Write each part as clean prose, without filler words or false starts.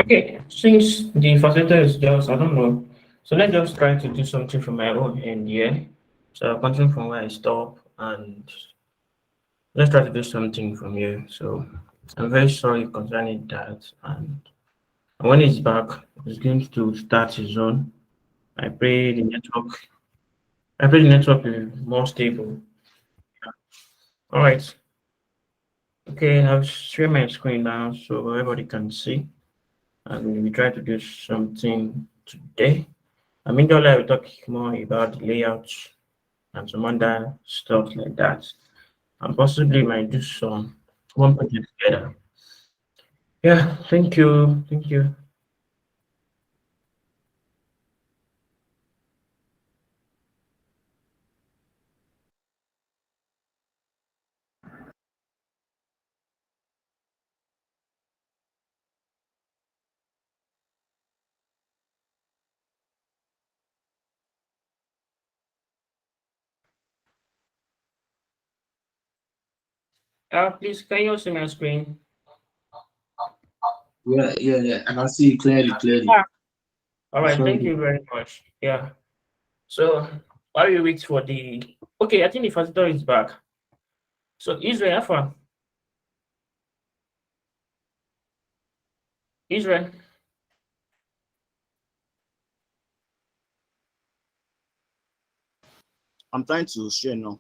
Okay, since the facilitator is just, I don't know, so let's just try to do something from my own end here. So I'll continue from where I stop and let's try to do something from here. So I'm very sorry concerning that. And when he's back, he's going to start his own. I pray the network, I pray the network is more stable. All right. Okay, I've shared my screen now so everybody can see. And we try to do something today. I mean, I will talk more about the layouts and some other stuff like that. And possibly might do some one project together. Yeah, thank you. Thank you. Please, can you see my screen? Yeah. I can see you clearly. Yeah. All It's right, very thank good. you very much. Yeah. So while we wait for the okay, I think the facilitator is back. So Israel, Alpha, Israel. I'm trying to share now.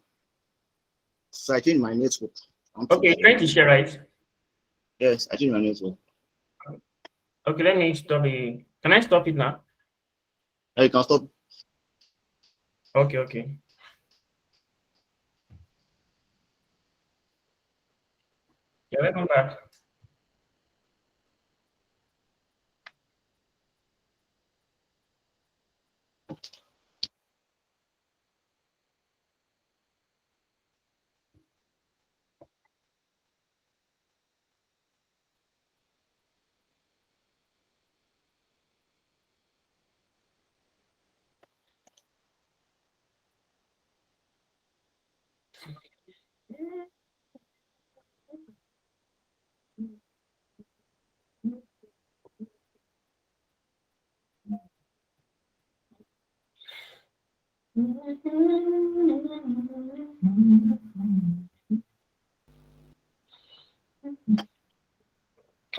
So I change my network. I'm to Okay, share trying now. to share, right? Yes, I change my network. Okay, let me stop the. Can I stop it now? Now you can stop. Okay, okay. Yeah, welcome back.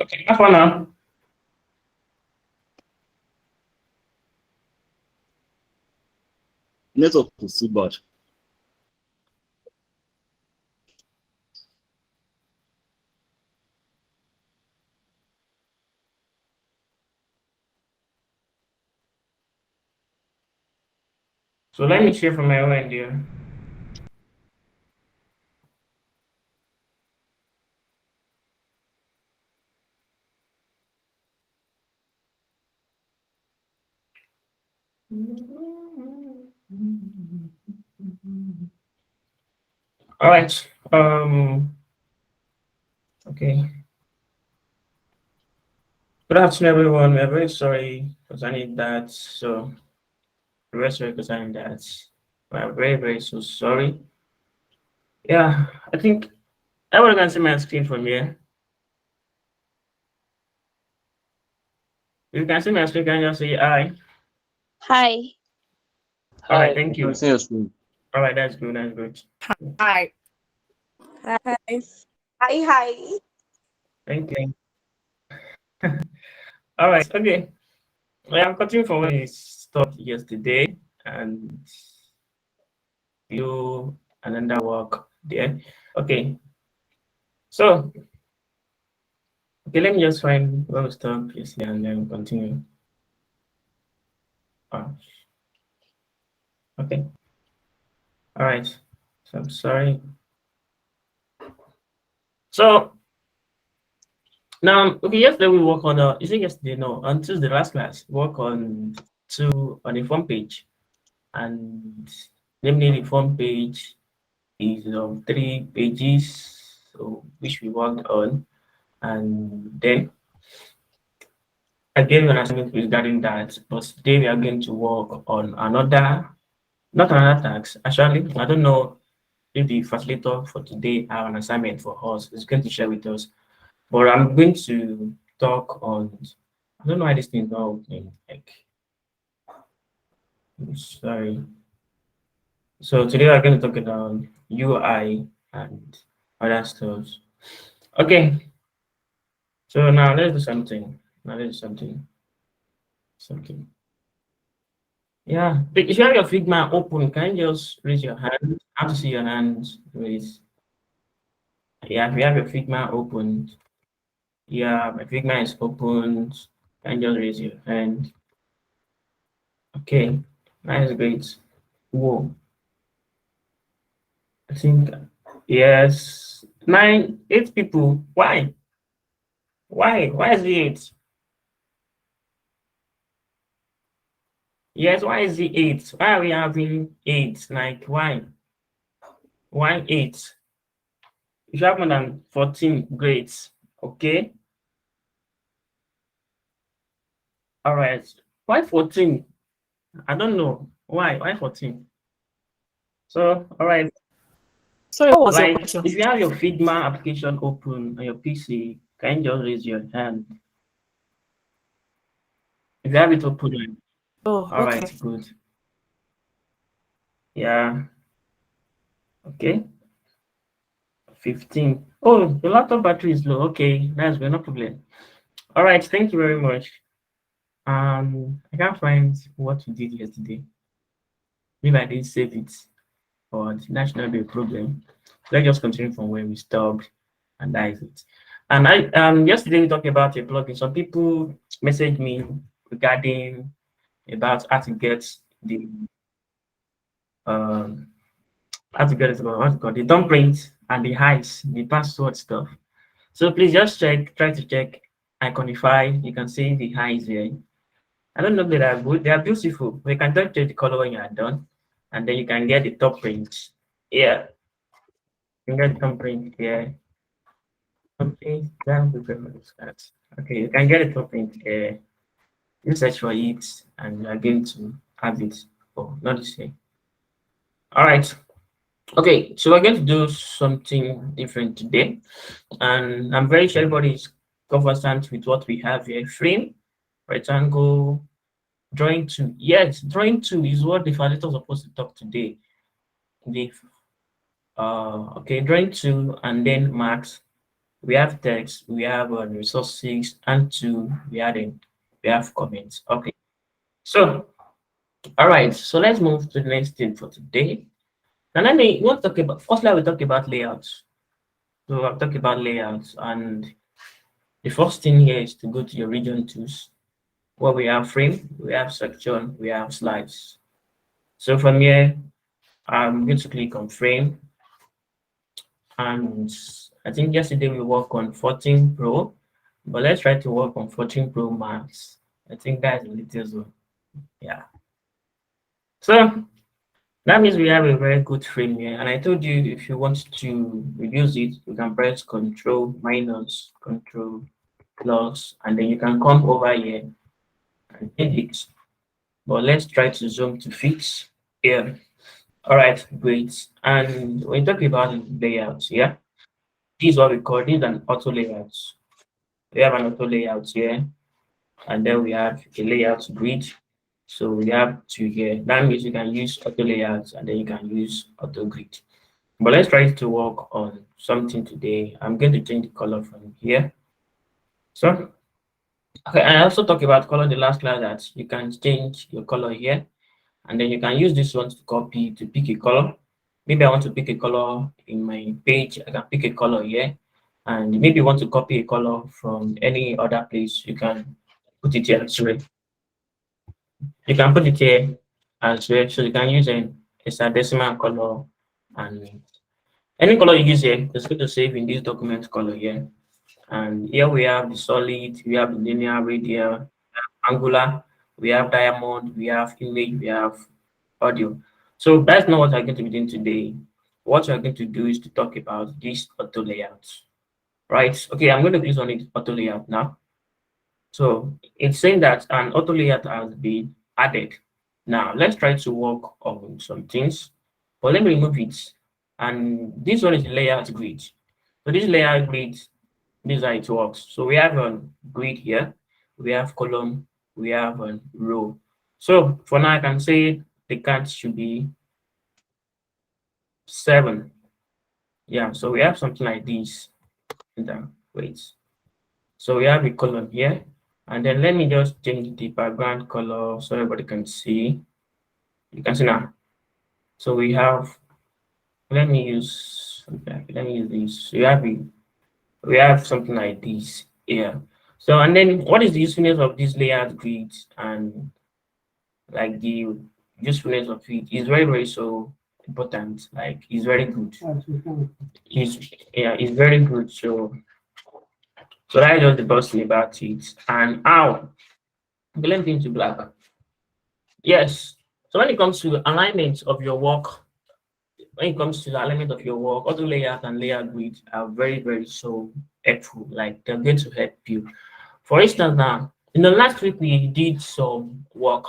Okay, that's one now. Network is too bad. So let me share from my own end here. All right. Okay. Good afternoon, everyone. We're very sorry concerning that. So we're very sorry concerning that. We're very, very so sorry. Yeah, I think everyone can see my screen from here. If you can see my screen, can you just say hi? Hi. All right, Hi. I thank can you. see your screen. All right, that's good. That's good. Hi. Hi. Hi. Thank you. All right, okay. Well, I'm continuing from where we stopped yesterday and you another work there. Okay, so okay, let me just find where we stopped yesterday and then continue. Oh, okay. All right. So I'm sorry. So now, okay, yesterday we work on is it yesterday? No, on Tuesday last class, work on on a front page, and namely the front page is of 3 pages, so which we worked on, and then I gave you an assignment regarding that. But today we are going to work on another, not another task. Actually, I don't know if the facilitator for today have an assignment for us. It's going to share with us, but I'm going to talk on I don't know why this thing is not opening. Like, I'm sorry. So today we're going to talk about UI and other stuff. Okay. So now let's do something. Now let's do something. Something. Yeah. If you have your Figma open, can you just raise your hand? I have to see your hands raised. Yeah, if you have your Figma open, yeah, my Figma is open. Can you just raise your hand? Okay, that is great. Whoa, I think yes, nine, eight people. Why? Why? Why is it eight? Yes, why is it eight? Why are we having eight? Like why? Why eight? If you have more than 14, great. Okay. All right. Why 14? I don't know. Why? Why 14? So, all right. Sorry, what was your Like, question? if you have your Figma application open on your PC, can you just raise your hand? If you have it open, Oh, all right, okay. good. Yeah, okay. 15. Oh, the laptop battery is low. Okay, that's good, no problem. All right, thank you very much. I can't find what we did yesterday. Maybe I didn't save it, but that should not be a problem. Let's just continue from where we stopped, and that is it. And I yesterday we talked about a plugin. Some people messaged me regarding about how to get the um how to get it what's it called the thumbprint and the height, the password stuff. So please just try to check Iconify. You can see the highs here. I don't know if they are good. They are beautiful. We can just change the color when you are done, and then you can get the top print. Yeah, you can get the top print here. Okay, that will be very much that. Okay, you can get the top print here. You search for it, and you are going to have it. Oh, not the same. All right. Okay, so we're going to do something different today, and I'm very sure everybody is conversant with what we have here. Frame, rectangle, drawing two. Yes, drawing two is what the facilitator is supposed to talk today. The okay, drawing two and then max. We have text, we have resources, and two. We have comments. Okay, so all right, so let's move to the next thing for today. And then we want to talk about firstly, I will talk about layouts. So I'll talk about layouts, and the first thing here is to go to your region tools, where we have frame, we have section, we have slides. So from here, I'm going to click on frame, and I think yesterday we worked on 14 Pro, but let's try to work on 14 Pro Max. I think that's the latest one. Yeah. So that means we have a very good frame here. And I told you if you want to reduce it, you can press Control minus Control plus, and then you can come over here and edit. But let's try to zoom to fix here. All right, great. And when you talk about layouts, yeah, this is what we call this an auto layout. We have an auto layout here, and then we have a layout grid. So we have two here. That means you can use auto layouts and then you can use auto grid. But let's try to work on something today. I'm going to change the color from here. So okay, I also talked about color in the last class that you can change your color here, and then you can use this one to copy to pick a color. Maybe I want to pick a color in my page. I can pick a color here, and maybe you want to copy a color from any other place. You can put it here as well. You can put it here as well. So you can use a hexadecimal color, and any color you use here, it's going to save in this document color here. And here we have the solid, we have the linear, radial, angular, we have diamond, we have image, we have audio. So that's not what I'm going to be doing today. What we're going to do is to talk about this auto layout. Right? Okay, I'm going to click on it auto layout now. So it's saying that an auto layout has been added. Now let's try to work on some things. But let me remove it. And this one is the layout grid. So this layout grid, this is how it works. So we have a grid here. we have column, we have a row. So for now, I can say the count should be 7. Yeah, so we have something like this. Wait. So we have a column here, and then let me just change the background color so everybody can see. You can see now. So we have. Let me use. Okay, let me use this. So we have something like this here. So and then what is the usefulness of this layout grid and like the usefulness of it is very very so important. Like it's very good. It's it's very good. So that's just the first thing about it. And how? Okay, let me into black. Yes. So when it comes to alignment of your work, when it comes to the alignment of your work, auto layout and layout grid are very, very so helpful. Like they're going to help you. For instance, now in the last week we did some work.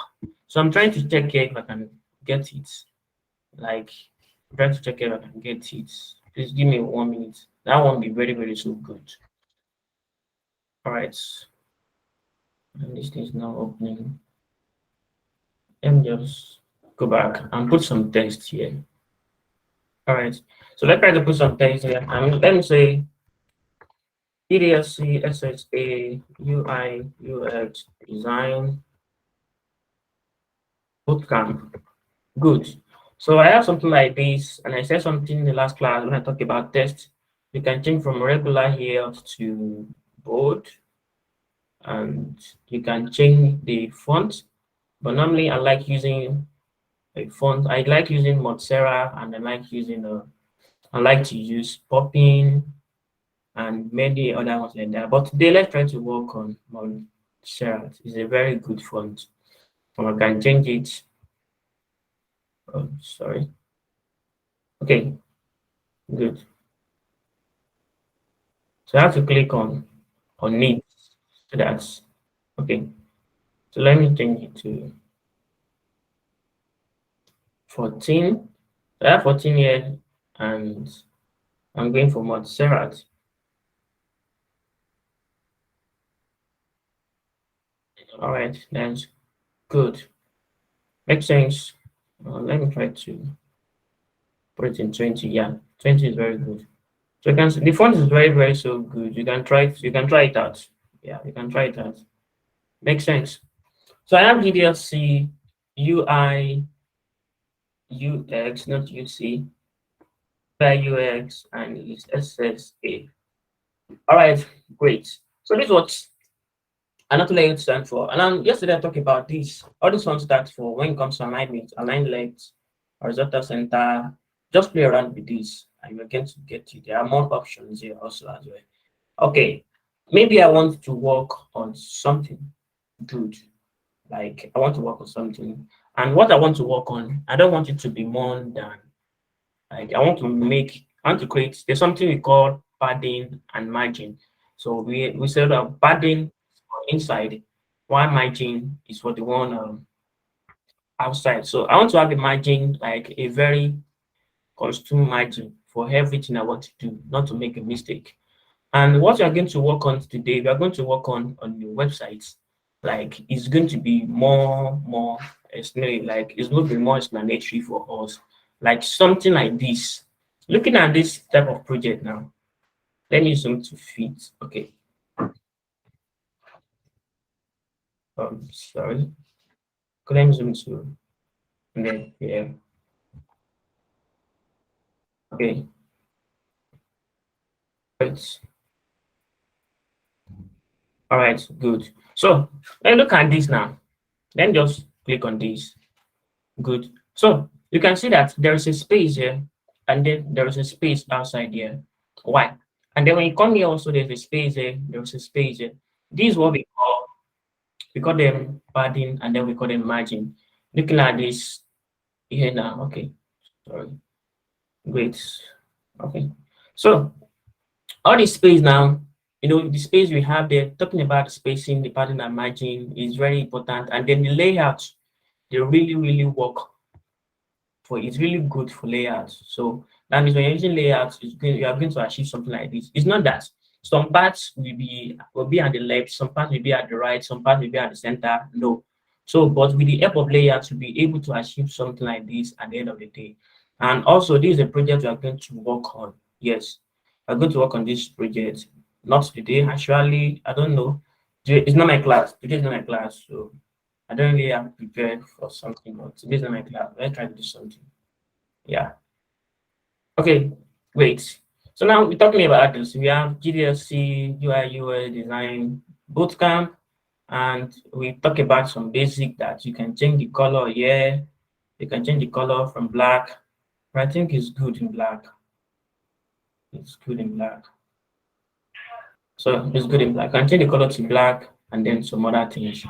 So I'm trying to check here if I can get it. Like I'm trying to check if I can get it. Please give me 1 minute. That won't be very, very so good. All right. And this thing is now opening. Let me just go back and put some text here. All right. So let's try to put some text here. And let me say GDSC SSA UI UX design bootcamp. Good. So I have something like this, and I said something in the last class when I talked about text. You can change from regular here to bold, and you can change the font. But normally I like using a font. I like using Montserrat, and I like to use Poppin and many other ones like that. But today let's try to work on Montserrat. It's a very good font. I can change it. Oh, sorry. Okay, good. So I have to click on it. So that's okay. So let me change it to 14. So I have 14 here, and I'm going for Montserrat. All right, that's good. Makes sense. Let me try to put it in 20. Yeah, 20 is very good. So you can see the font is very, very so good. You can try it out. Yeah, you can try it out. Makes sense. So I have GDSC UI UX, not UC, UX, and it's SSA. All right, great. So this is what another layer stands for. And yesterday I talked about this. All this one stands for when it comes to alignment, align left, horizontal center. Just play around with this, and you're going to get it. There are more options here also as well. Okay, maybe I want to work on something good. Like I want to work on something, and what I want to work on, I don't want it to be more than like I want to create. There's something we call padding and margin. So we said padding for inside, while margin is for the one outside. So I want to have a margin like a very custom margin for everything I want to do, not to make a mistake. And what we are going to work on today, we are going to work on the websites. Like it's going to be more like it's going to be more explanatory for us. Like something like this. Looking at this type of project now, let me zoom to fit. Okay. Sorry. Let me zoom to and then yeah. Okay. Right. All right, good. So let's look at this now. Then just click on this. Good. So you can see that there is a space here, and then there is a space outside here. Why? And then when you come here, also there's a space here. There's a space here. This is what we call them padding, and then we call them margin. Looking at this here now. Okay. Sorry. Great. Okay. So all this space now, the space we have there, talking about the spacing, the padding and margin is very important. And then the layout, they really, really work for it's really good for layouts. So that means when you're using layouts, you are going to achieve something like this. It's not that some parts will be at the left, some parts will be at the right, some parts will be at the center. No. So, but with the help of layers, to be able to achieve something like this at the end of the day. And also, this is a project we are going to work on. Yes, we're going to work on this project. Not today, actually. I don't know. It's not my class. Today is not my class, so I don't really have to prepare for something. But today is not my class. Let's try to do something. Yeah. Okay. Wait. So now we're talking about this. We have GDSC, UI, UX design, bootcamp, and we talk about some basic that you can change the color here. You can change the color from black. But I think it's good in black. It's good in black. So it's good in black. I can change the color to black and then some other things.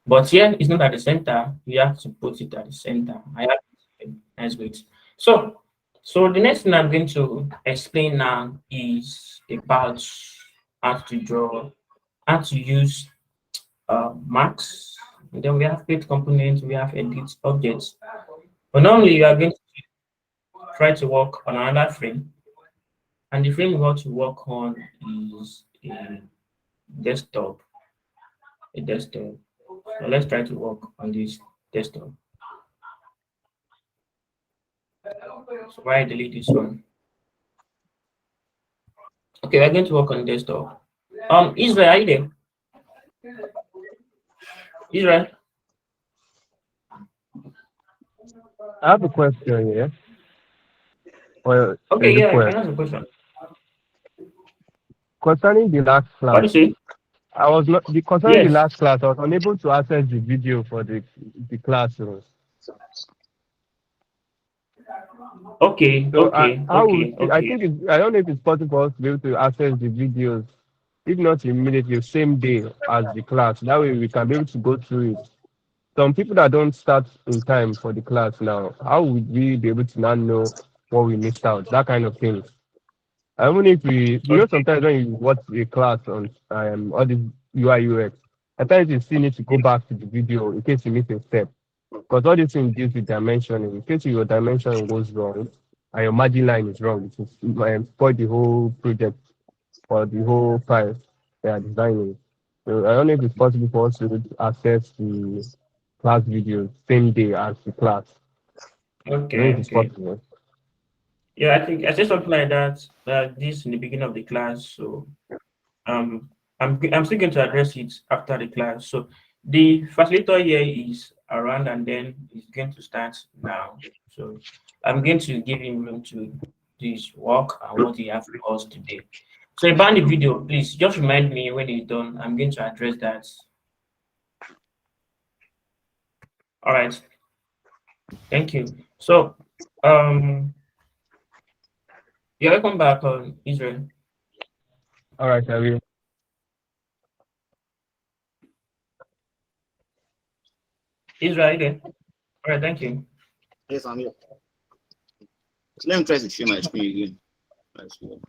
But here it's not at the center. You have to put it at the center. I have nice weight. So the next thing I'm going to explain now is about how to draw, how to use marks. And then we have create components, we have edit objects. But normally you are going to try to work on another frame. And the frame we want to work on is a desktop. A desktop. So let's try to work on this desktop. So why delete this one? Okay, we're going to work on desktop. Israel, are you there? Israel? I have a question, yeah? Well, a Okay, yeah, you can request. ask a question. Concerning the last What class, do you say? concerning the Yes. last class, I was unable to access the video for the classroom. Okay, So okay, I okay. think I don't know if it's possible for us to be able to access the videos, if not immediately, same day as the class. That way we can be able to go through it. Some people that don't start in time for the class now, how would we be able to now know what we missed out? That kind of thing. Even if Okay. sometimes when you watch a class on all the UI UX, at times you still need to go back to the video in case you miss a step. Because all these things deals with dimensioning. In case your dimension goes wrong and your margin line is wrong, it will spoil the whole project or the whole file they are designing. So I don't know if it's possible for us to access the class videos same day as the class. I don't know Okay, if it's okay. possible. Yeah, I think I said something like that. This in the beginning of the class. So um, I'm still going to address it after the class. So the facilitator here is around and then he's going to start now. So I'm going to give him room to do his work and what he has for us today. So about the video, please just remind me when he's done. I'm going to address that. All right. Thank you. So you're welcome back on Israel. All right, I will. Israel, again. All right, thank you. Yes, I'm here. So let me try to share my screen again. Let's go.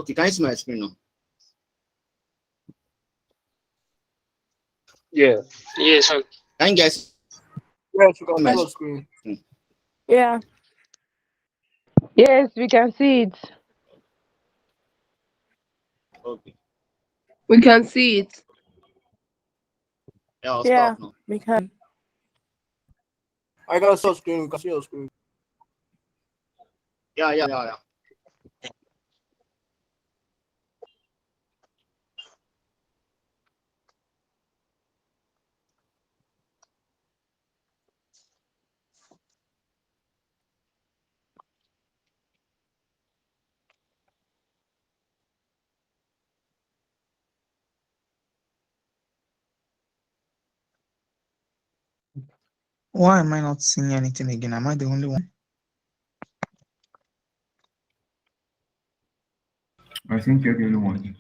Okay, can you see my screen now? Yeah. Yes. Can you guys Yes, you can see my see your screen? screen. Yeah. Yes, we can see it. Okay. We can see it. Yeah, I'll Yeah, stop now. we can. I can see your screen. We can see your screen. Yeah. Why am I not seeing anything again? Am I the only one? I think you're the only one.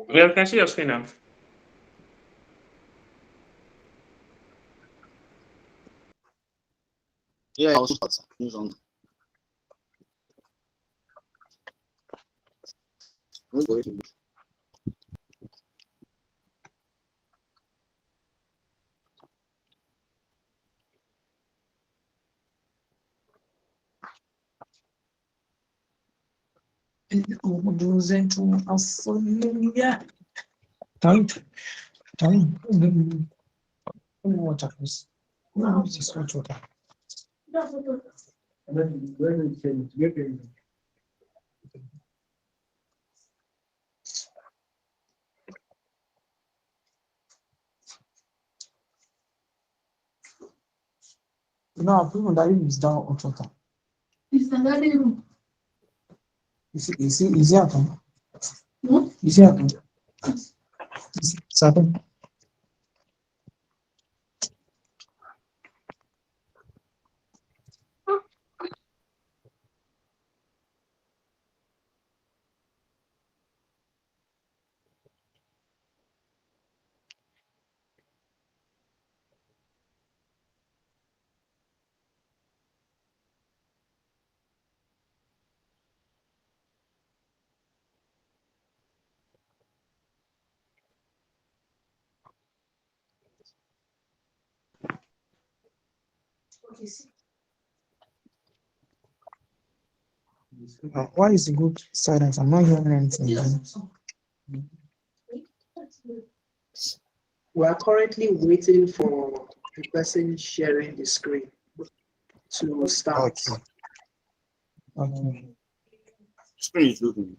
Yeah, we can see your screen now. Yeah, I also start. News on. What's going to be? No, people that is down on total. Is it at home? Is it at home? It's at home. Why is the good silence? I'm not hearing anything. We are currently waiting for the person sharing the screen to start. Okay. Screen is looking.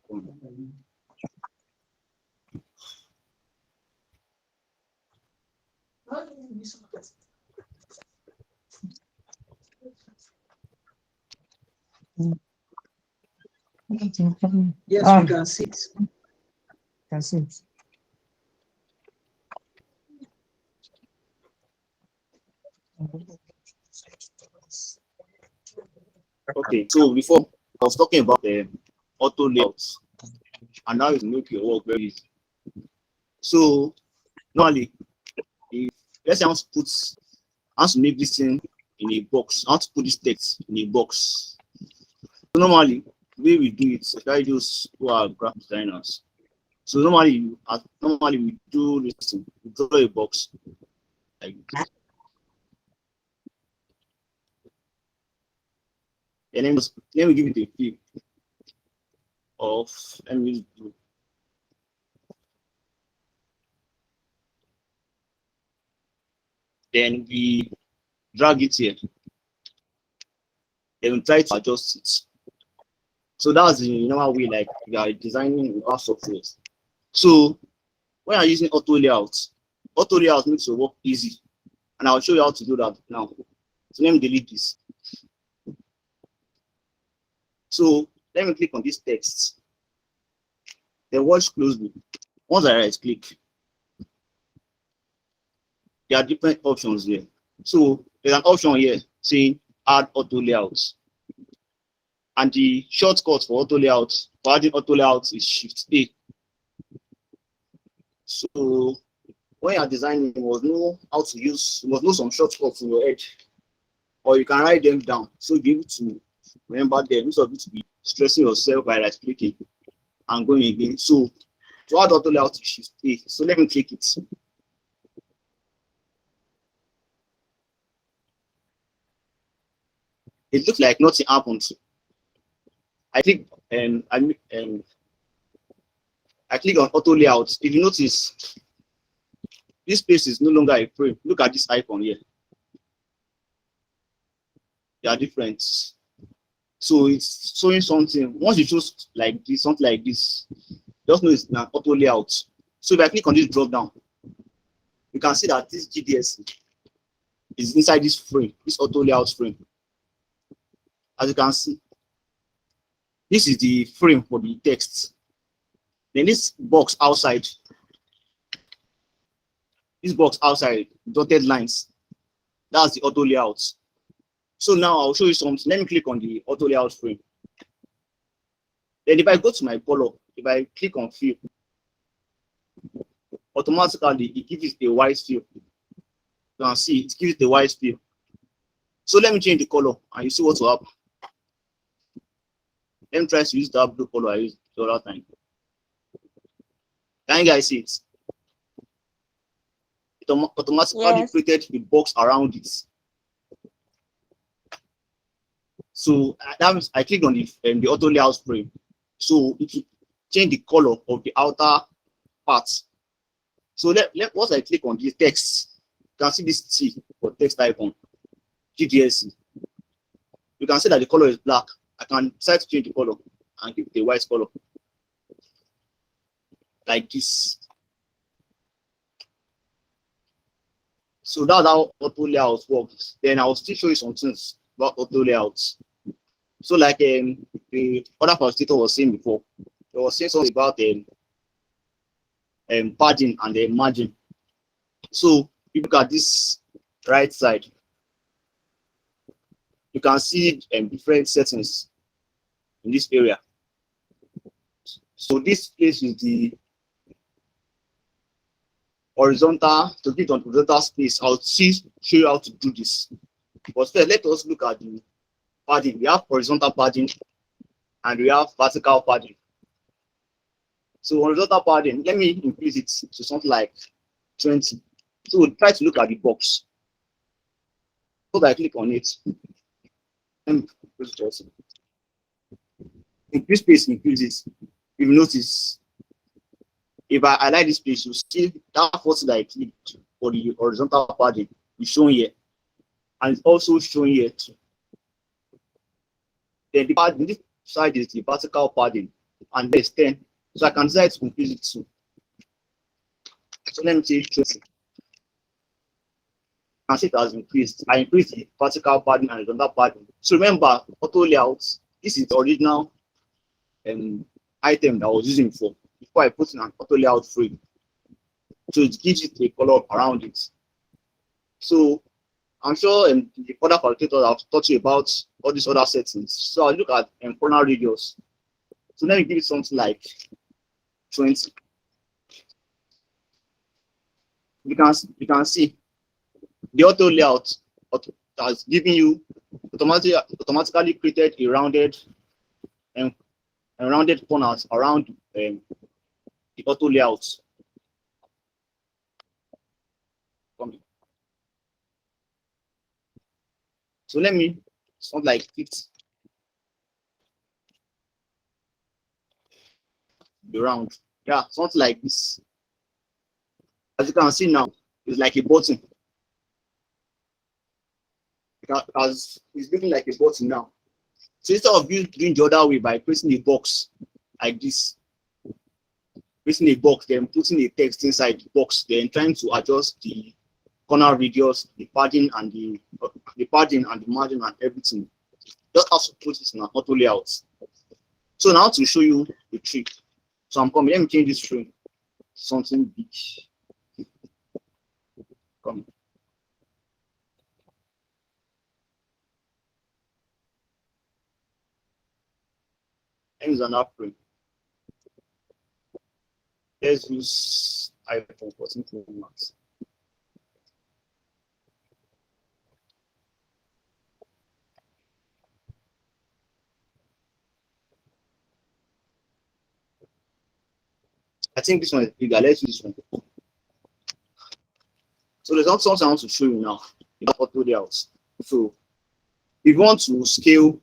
Yes, we can see it. Can see it. Okay, so before I was talking about the auto layouts, and now it make your work very easy. So normally, if let's say I want to make this thing in a box, I want to put this text in a box. So normally, the way we do it, especially those who are graphic designers. So normally we do this thing, we draw a box like this. And then we give it a feel of, let me do. Then we drag it here. Then we try to adjust it. So that's the normal way, like we are designing with our software. So when you're using auto layout makes your work easy. And I'll show you how to do that now. So let me delete this. So let me click on this text. Then watch closely. Once I right click, there are different options here. So there's an option here saying add auto layouts. And the shortcut for auto layouts, for adding auto layouts is Shift A. So when you're designing, you must know how to use, you must know some shortcuts in your head, or you can write them down so you'll be able to remember them instead of you to be stressing yourself by right clicking and going again. So to add auto layout is Shift A. So let me click it. It looks like nothing happened. I click I click on auto layout. If you notice, this space is no longer a frame. Look at this icon here. They are different. So it's showing something. Once you choose like this, something like this, just know it's an auto layout. So if I click on this drop down, you can see that this GDSC is inside this frame, this auto layout frame. As you can see, this is the frame for the text. Then this box outside, dotted lines, That's the auto layout. So now I'll show you something. Let me click on the auto layout frame. Then if I go to my color, if I click on fill, automatically it gives it a white fill. You can see it gives it a white fill. So let me change the color and you see what will happen. Let me try to use that blue color I used the other time. Can you guys see it? It automatically created the box around it. So that means I click on the auto layout frame. So it will change the color of the outer parts. So once I click on the text, you can see this T for text icon, GDSC. You can see that the color is black. I can decide to change the color and give it a white color. Like this. So that's how auto layout works. Then I'll still show you some things about auto layouts. So like the other facilitator was saying before, they was saying something about padding and the margin. So if you look at this right side, you can see different settings in this area. So this place is the horizontal, to get on horizontal space. I'll show you how to do this. But first, let us look at the padding. We have horizontal padding and we have vertical padding. So horizontal padding, let me increase it to something like 20. So we'll try to look at the box. So I click on it. Increase space increases. If you notice, if I highlight this place, you see that first that I clicked for the horizontal padding is shown here. And it's also shown here too. Then the padding, this side is the vertical padding, and there's 10. So I can decide to increase it too. So let me say 20. And see it has increased. I increased the vertical padding and horizontal padding. So remember, auto layouts, this is the original item that I was using before I put in an auto layout frame. So it gives it a color around it. So I'm sure the other facilitators have taught you about all these other settings. So I'll look at corner radius. So let me give it something like 20. You can see the auto layout has given you automatically created a rounded corners around the auto layout. So let me something like 50. The round. Yeah, something like this. As you can see now, it's like a button. As it's looking like a button now. So instead of you doing the other way by pressing a box like this, pressing a box, then putting a text inside the box, then trying to adjust the corner radius, the padding and the margin and everything. Just have to put it in an auto layout. So now to show you the trick. So I'm coming. Let me change this frame. Something big. Come. Let me use another frame. Let's use iPhone 14 Pro Max. I think this one is bigger. Let's use this one. So there's not something I want to show you now about auto layouts. So if you want to scale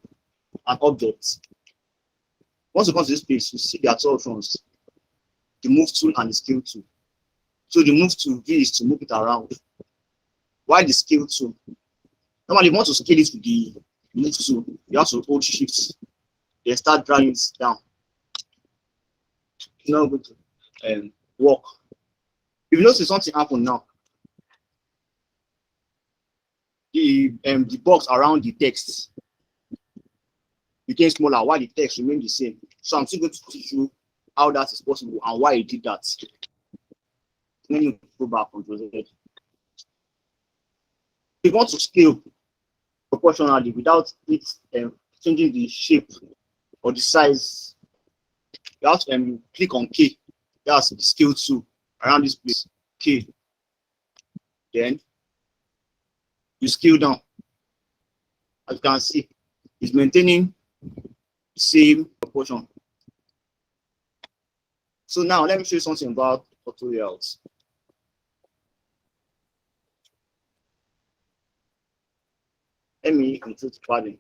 an object, once you come to this page, you see there are two options: the move tool and the scale tool. So the move tool is to move it around. While the scale tool, normally if you want to scale it to the move tool, you have to hold shift, then start dragging it down. It's not going to work. If you notice something happen now, the box around the text became smaller while the text remained the same. So I'm still going to teach you how that is possible and why it did that. Let me go back on Z. you want to scale proportionally without it changing the shape or the size, you have to click on K. That's the scale tool around this place. K. Then you scale down. As you can see, it's maintaining the same proportion. So now let me show you something about auto layouts. Let me include padding.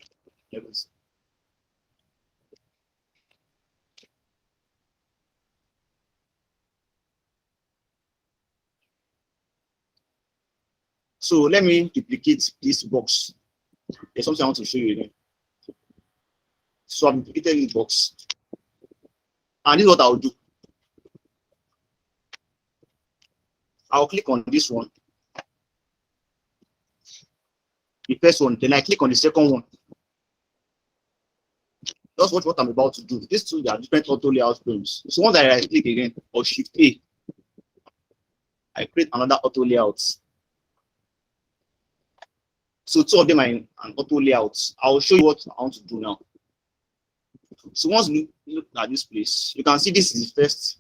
So let me duplicate this box. There's something I want to show you again. So I've duplicated this box. And this is what I'll do. I'll click on this one. The first one, then I click on the second one. That's what I'm about to do. These two are different auto layout frames. So once I right click again or shift A, I create another auto layout. So two of them are in an auto layout. I'll show you what I want to do now. So once you look at this place, you can see this is the first.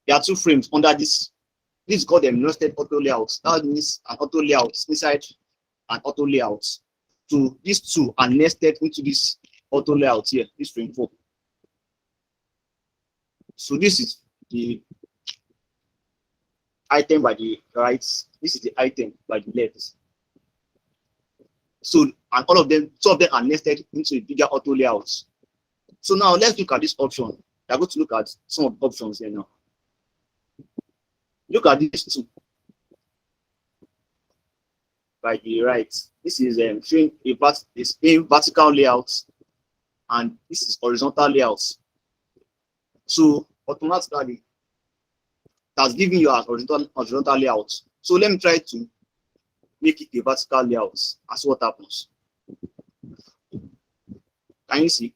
There are two frames under this. This is called a nested auto layout. That means an auto layout inside an auto layout. So these two are nested into this auto layout here, this frame 4. So this is the item by the right. This is the item by the left. So, and all of them, two of them are nested into a bigger auto layout. So now let's look at this option. I'm going to look at some of the options here now. Look at these two by the right. This is showing a vertical layout, and this is horizontal layout. So automatically, that's giving you a horizontal layout. So let me try to make it a vertical layout. That's what happens. Can you see?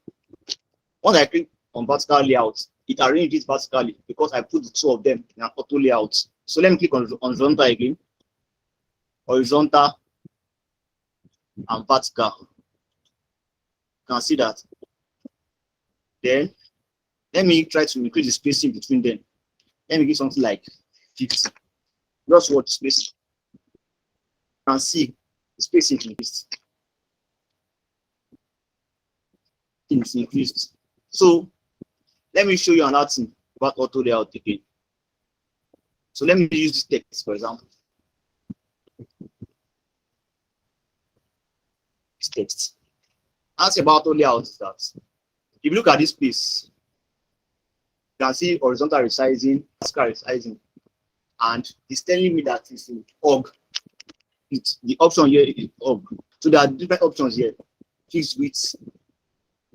Once I click on vertical layout, it arranges vertically because I put the two of them in an auto layout. So let me click on horizontal again. Horizontal and vertical. You can see that. Then let me try to increase the spacing between them. Let me give something like 50. Just what space. You can see the spacing increased. It's increased. So let me show you another thing about auto layout again. So let me use this text, for example. This text. Ask about auto layout is that if you look at this piece, you can see horizontal resizing, vertical resizing, and it's telling me that it's in org. It's the option here is org. So there are different options here: fixed width,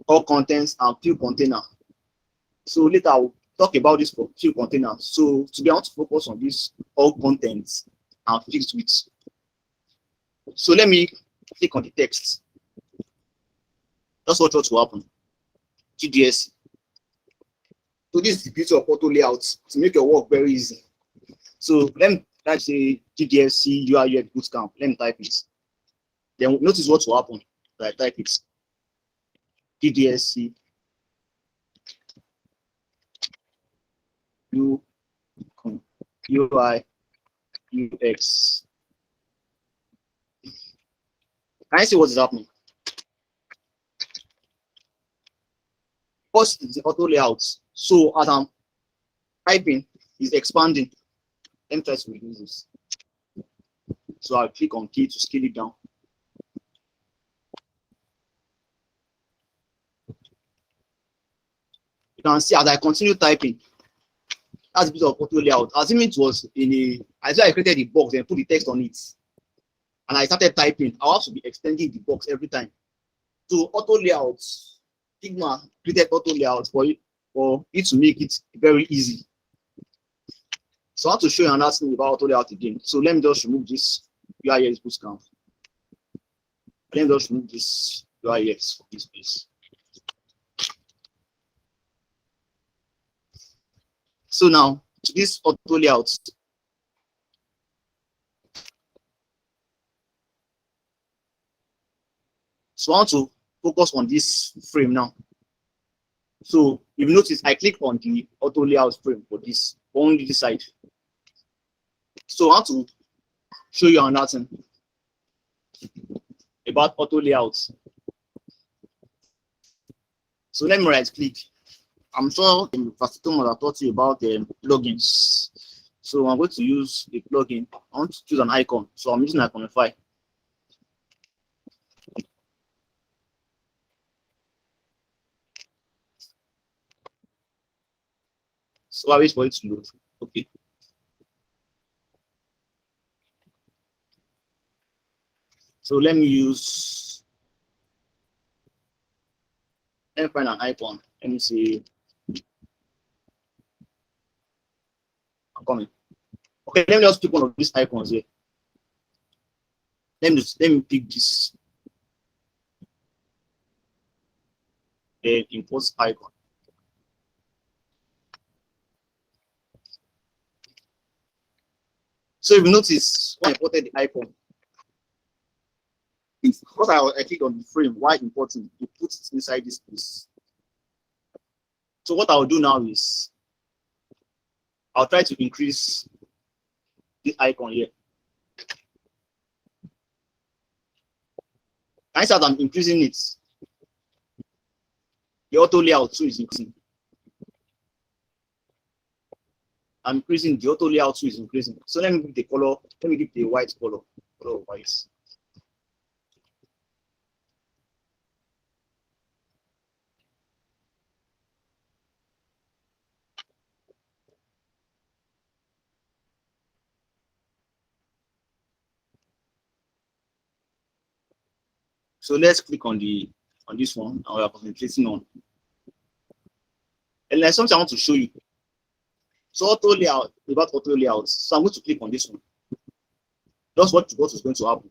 all contents, and fill container. So later I'll talk about this for fill container. So today I want to focus on this all contents and fixed width. So let me click on the text. That's what will happen. GDSC. So this is the beauty of auto layouts to make your work very easy. So let me say GDSC UI Bootcamp. Let me type it. Then notice what will happen. I type it. GDSC UI UX. Can I see what is happening? First is the auto layout. So as I'm typing, is expanding. Let me try to reduce this. So I'll click on key to scale it down. You can see as I continue typing, that's a bit of auto layout. Assuming it was in a, as I created the box and put the text on it, and I started typing, I'll have to be extending the box every time. So auto layouts, Figma created auto layouts for it to make it very easy. So I want to show you another thing about auto layout again. So let me just remove this UIX Bootcamp. Let me just remove this UIX for this place. So now to this auto layout. So I want to focus on this frame now. So if you notice, I click on the auto layout frame for this, only this side. So I want to show you another thing about auto layouts. So let me right click. I'm sure Pastor Thomas have taught you about the plugins. So I'm going to use a plugin. I want to choose an icon. So I'm using Iconify. So I wait for it to load. Okay. So let me find an icon. Let me see. I'm coming. Okay, let me just pick one of these icons here. Let me pick this. The import icon. So if you notice, when I imported the icon, because I clicked on the frame, why important? You put it inside this place. So what I'll do now is I'll try to increase the icon here. And as I'm increasing it, the auto layout too is increasing. I'm increasing, the auto layout too is increasing. So let me give the color, let me give the white color white. So let's click on this one, and we are concentrating on. And there's something I want to show you. So auto layout, about auto layouts. So I'm going to click on this one. That's what is going to happen.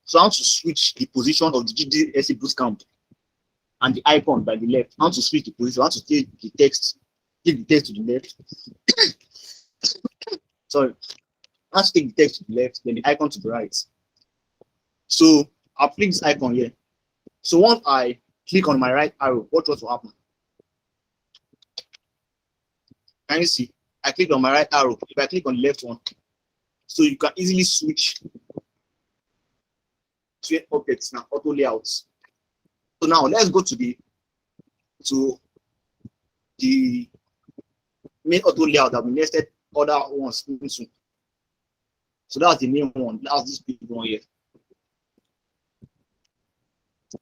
So I want to switch the position of the GDSC Bootcamp and the icon by the left. I want to switch the position. I want to take the text to the left. Sorry. I want to take the text to the left, then the icon to the right. So I'll click this icon here. So once I click on my right arrow, what will happen? Can you see? I clicked on my right arrow. If I click on the left one, so you can easily switch to objects now, auto layouts. So now let's go to the main auto layout that we nested other ones into. So that's the main one. That's this big one here.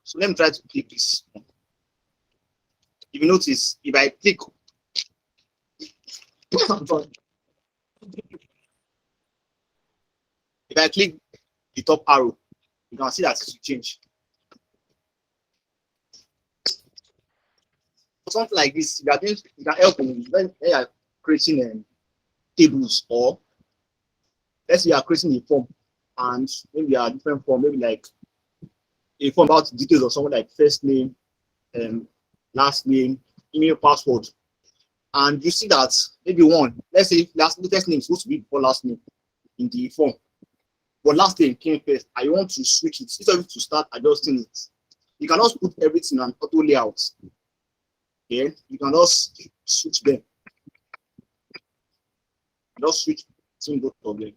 So let me try to click this. If you notice, if I click, if I click the top arrow, you can see that it will change. Something like this, you can help when you are creating tables, or let's say you are creating a form, and maybe a different form, maybe like a form about details of someone, like first name, last name, email, password, and you see that maybe let's say first name is supposed to be before last name in the form, but last name came first. I want to switch it instead of to start adjusting it. You can also put everything on auto layout. Yeah, you can just switch them. Just switch between both of them.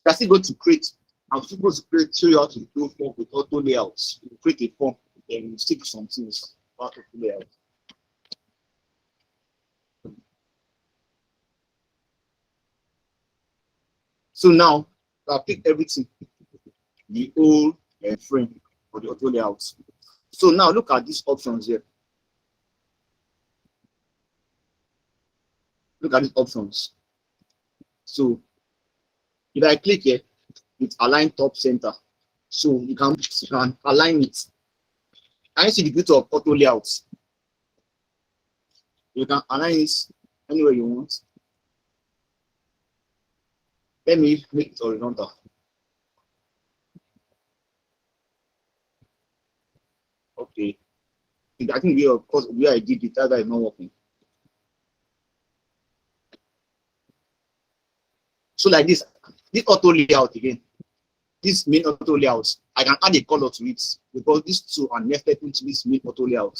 You're still going to create. I'm still going to show you how to do form with auto layouts. You create a form and you stick some things about auto layout. So now I'll pick everything, the whole frame for the auto layout. So now look at these options here. Look at these options. So if I click here, it's align top center. So you can align it. And you see the beauty of auto layouts. You can align it anywhere you want. Let me make it horizontal. Okay. I think where I did it, that is not working. So like this auto layout again, this main auto layouts, I can add a color to it because these two are nested into this main auto layout.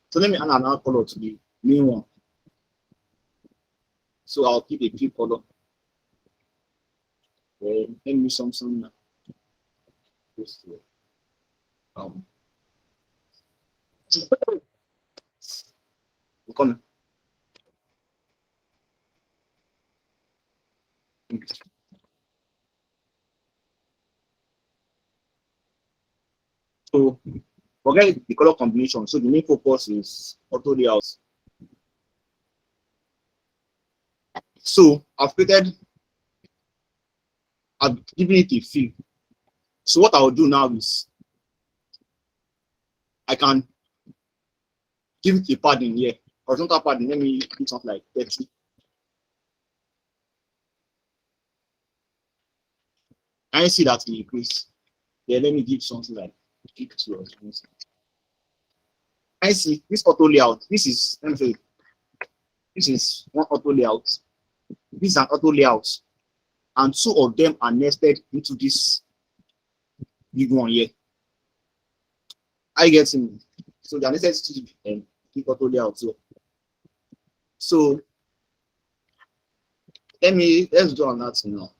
So let me add another color to the main one. So I'll keep a clear color. Let me use something. Come. So forget the color combination. So the main focus is auto layout. So I've given it a fill. So what I'll do now is I can give it a padding here. Horizontal padding, let me do something like 30. Can you see that it increase? Yeah, let me give something like 50 or something. I see this auto layout. This is, let me say, this is one auto layout. This is an auto layout. And two of them are nested into this big one here. I get him. So they are nested to the big auto layout. So let's do on that now.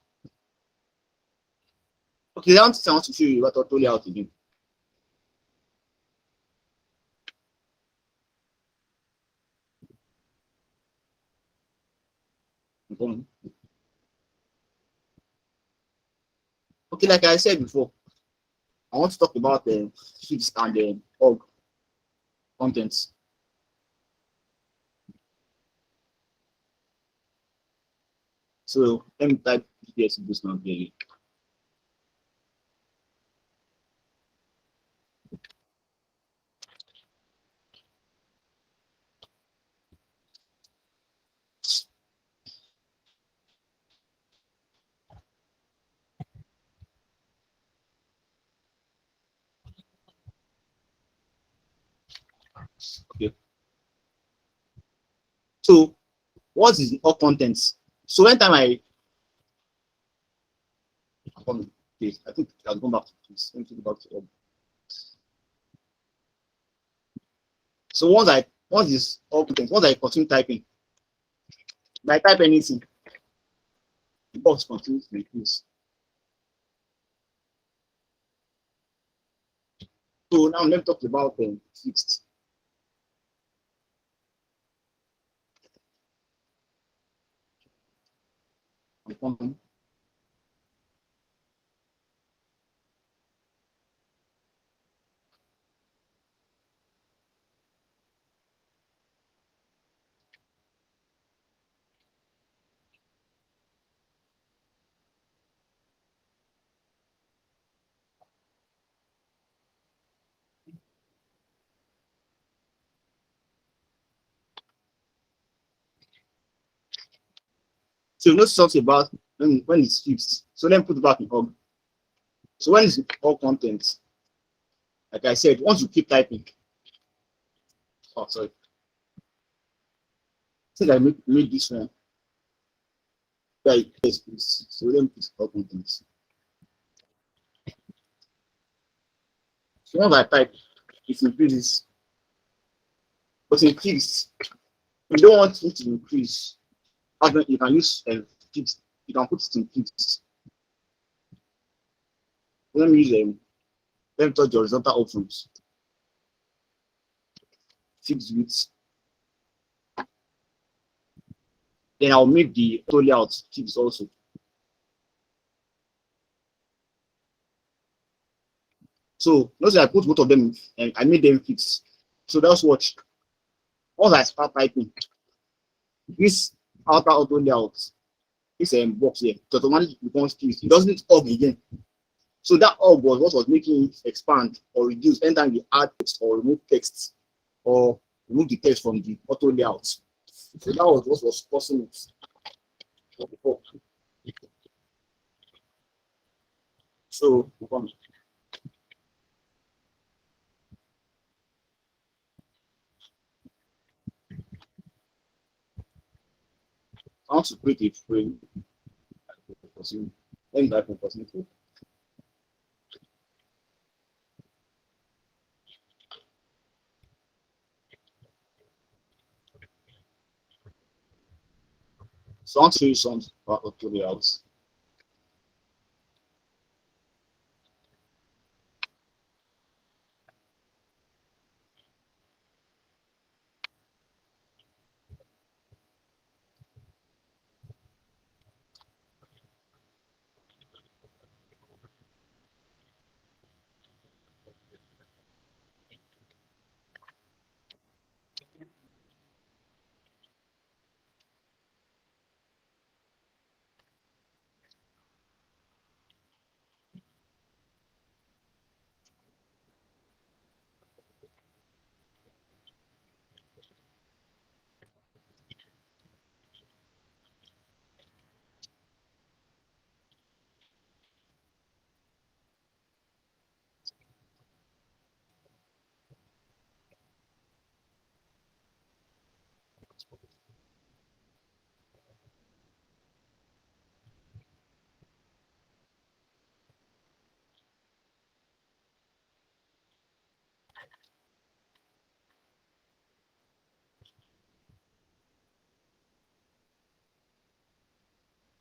Okay, I want to show you what auto layout again. Okay, like I said before, I want to talk about the sheets and the org contents. So let me type GDSC this now clearly. Okay. So what is the org contents? So anytime I think I'll go back to this. Let me go back to org. So once this org contents, once I continue typing, if I type anything, the box continues to increase. So now let's talk about fixed. So you know something about when it's fixed. So let me put it back in org. So when it's all content, like I said, once you keep typing, oh sorry, I think I made this one. Right, yes, please. So let me put all contents. So once I type, it increases. But increase, you don't want it to increase. You can use fixed. You can put it in fixed. Let me use let me touch the horizontal options. Fixed width. Then I'll make the auto layout fixed also. So notice I put both of them and I made them fixed. So that's what. Once I start typing, this outer auto layout, this box here, it automatically becomes fixed. It doesn't org again. So that org was what was making it expand or reduce anytime we add text or remove text or remove the text from the auto layout. So that was what was causing it before. So I want to create a frame. Let me type in person. So I want to show you some about auto layouts.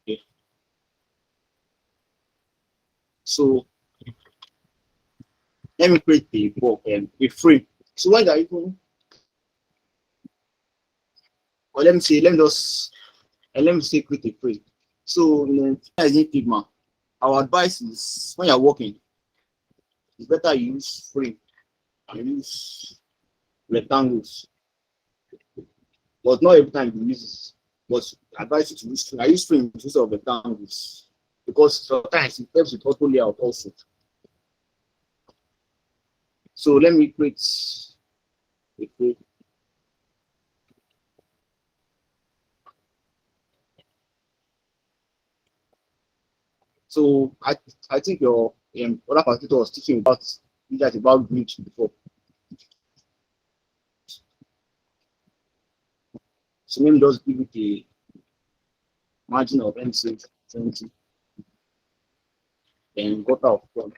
Okay. So let me create a frame. So when you're even, or let me say, let me say create a frame. So as in Figma, our advice is when you're working, it's better you use frame and use rectangles. But not every time you use it. But I advise you to use frame. I use frame instead of rectangles because sometimes it helps with auto layout also. So let me create a frame. So I think your other participator was teaching about grid before. So let me just give it a margin of MC 20 and got out front.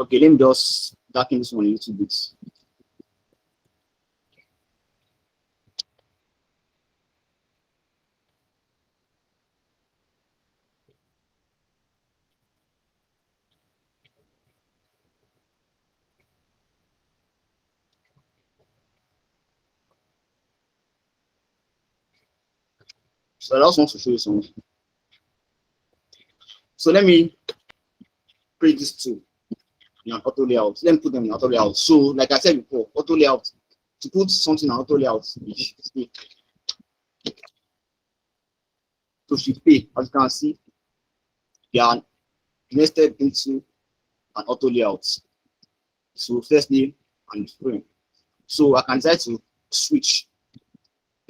Okay, let me just darken this one a little bit. So I just want to show you something. So let me create this two in an auto layout. Let me put them in auto layout. So like I said before, auto layout, to put something in auto layout to shift pay, as you can see, they are nested into an auto layout. So first name and frame. So I can decide to switch.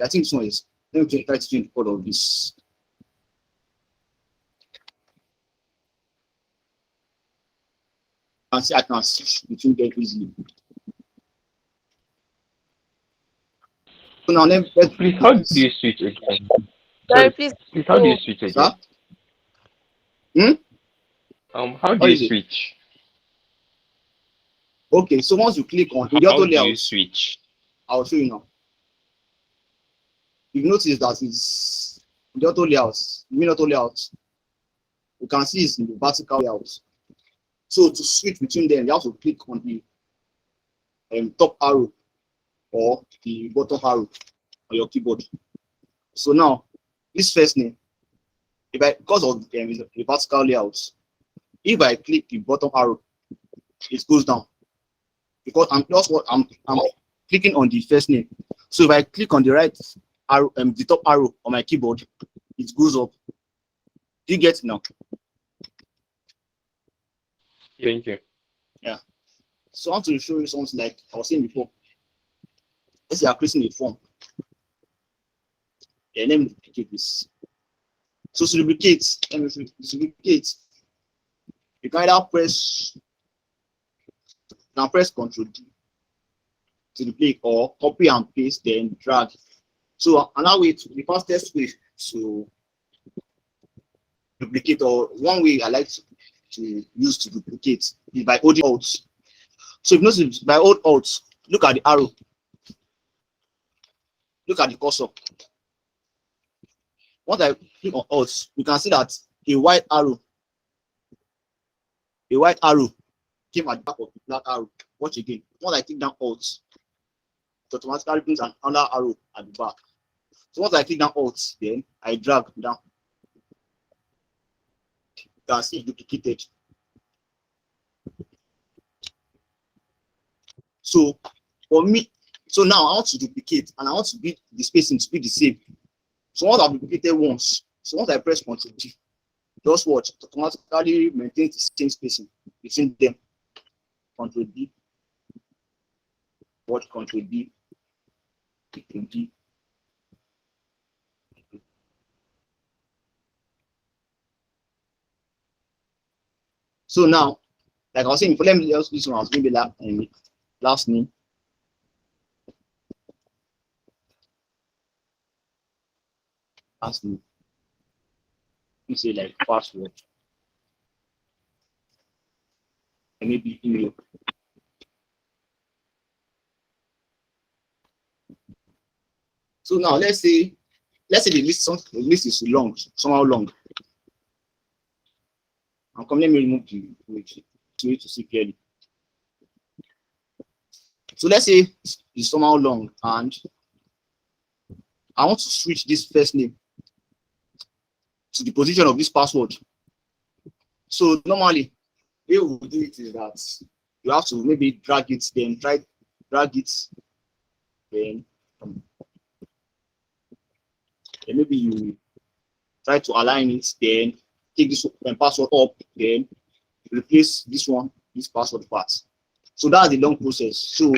I think this one is, let me try to change the color of this. And see, I can switch between them easily. So now let's Please, how do you switch again? Sorry, please. Please, how do you switch again? Sir? How do you switch? Okay, so once you click on the auto How do you layout, switch? I'll show you now. You've noticed that it's the auto layouts, main auto layouts. You can see it's in the vertical layout. So to switch between them, you have to click on the top arrow or the bottom arrow on your keyboard. So now, this first name, because of the vertical layout, if I click the bottom arrow, it goes down. Because I'm clicking on the first name. So if I click on the right arrow, the top arrow on my keyboard, it goes up. Do you get it now? Thank you. Yeah. So I want to show you something like I was saying before. Let's say I'm creating a form. Yeah, let me duplicate this. So to duplicate, let me duplicate. You can either press Ctrl D to duplicate or copy and paste, then drag. So another way, the fastest way to duplicate, or one way I like to use to duplicate is by holding Alt. So if you notice, by hold Alt, look at the arrow, look at the cursor. Once I click on Alt, you can see that a white arrow came at the back of the black arrow. Watch again. Once I click down Alt, it automatically brings another arrow at the back. So once I click down Alt, then I drag down. You can see it duplicated. So for me, so now I want to duplicate and I want to be the spacing to be the same. So once I've duplicated once, so once I press Ctrl D, just watch, it automatically maintains the same spacing between them. Ctrl D, watch, Ctrl D, Ctrl D. So now, like I was saying, let me just this one, I was maybe last name. Last name. You say like password. And maybe email. So now let's say the list is long, somehow long. And come, let me remove the image to see clearly. So let's say it's somehow long and I want to switch this first name to the position of this password. So normally, the way we will do it is that you have to maybe drag it, then drag it, then maybe you try to align it, then take this password up, then replace this password part. So that's the long process. So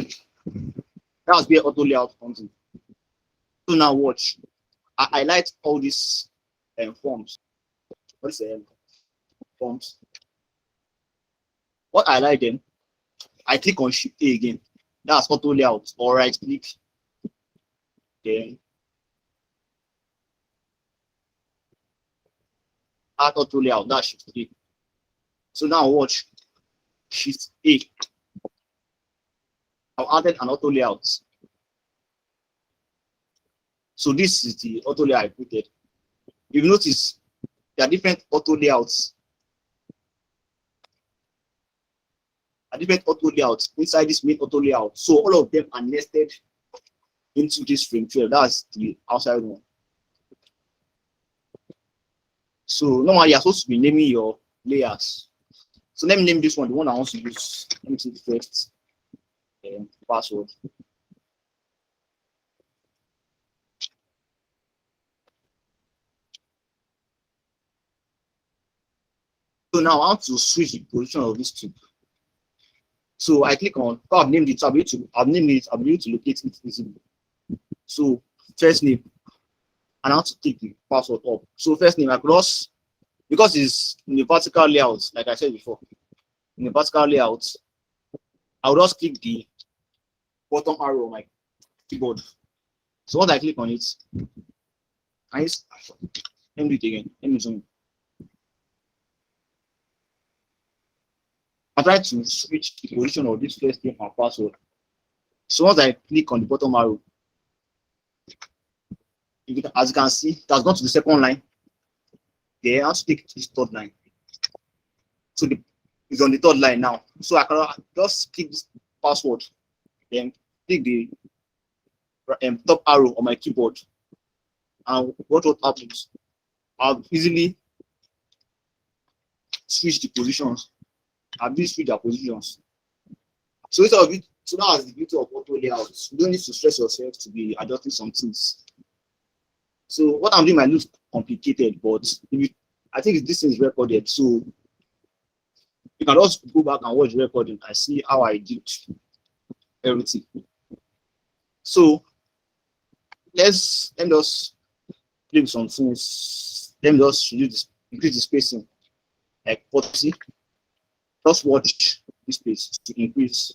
that's where auto layout comes in. So now watch. I highlight all these forms. What is forms? What I highlight them, I click on Shift A again. That's auto layout, or right click. Then add auto layout, that's Shift A. So now watch. Shift A. I've added an auto layout. So this is the auto layout I put it. You've noticed there are different auto layouts. Inside this main auto layout. So all of them are nested into this frame 12. That's the outside one. So normally you're supposed to be naming your layers. So let me name this one, the one I want to use. Let me see the first password. So now I want to switch the position of this tube. So I click on, I've named it, I'll be able to locate it easily. So first name, and I want to take the password up. So first name across, because it's in the vertical layout, like I said before, in the vertical layout, I'll just click the bottom arrow on my keyboard. So once I click on it, let me do it again. Let me zoom. I try to switch the position of this first name and password. So once I click on the bottom arrow, as you can see, that's gone to the second line. Then I have to take this third line. So it's on the third line now. So I can just click this password, then click the top arrow on my keyboard. And what happens? I'll easily switch the positions. I'll be switch their positions. So it's a bit, so that's the beauty of auto layouts. You don't need to stress yourself to be adjusting some things. So what I'm doing might look complicated, but I think this thing is recorded. So you can also go back and watch the recording and see how I did everything. So let me just play some things. Let me just increase the spacing like 40. Just watch this space to increase.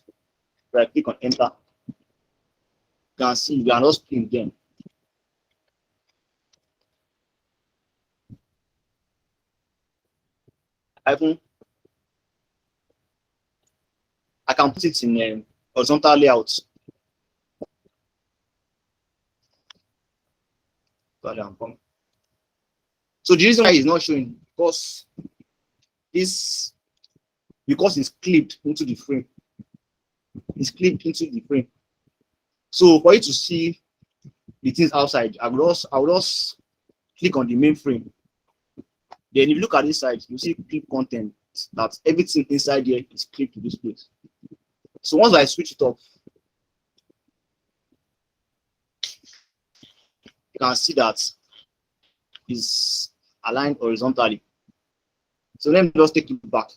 Right click on enter. You can see we are not playing them. I can put it in horizontal layout. So the reason why it's not showing because it's clipped into the frame. It's clipped into the frame. So for you to see the things outside, I would just click on the main frame. Then if you look at this side, you see clip content, that everything inside here is clipped to this place. So once I switch it off, you can see that is aligned horizontally. So let me just take it back.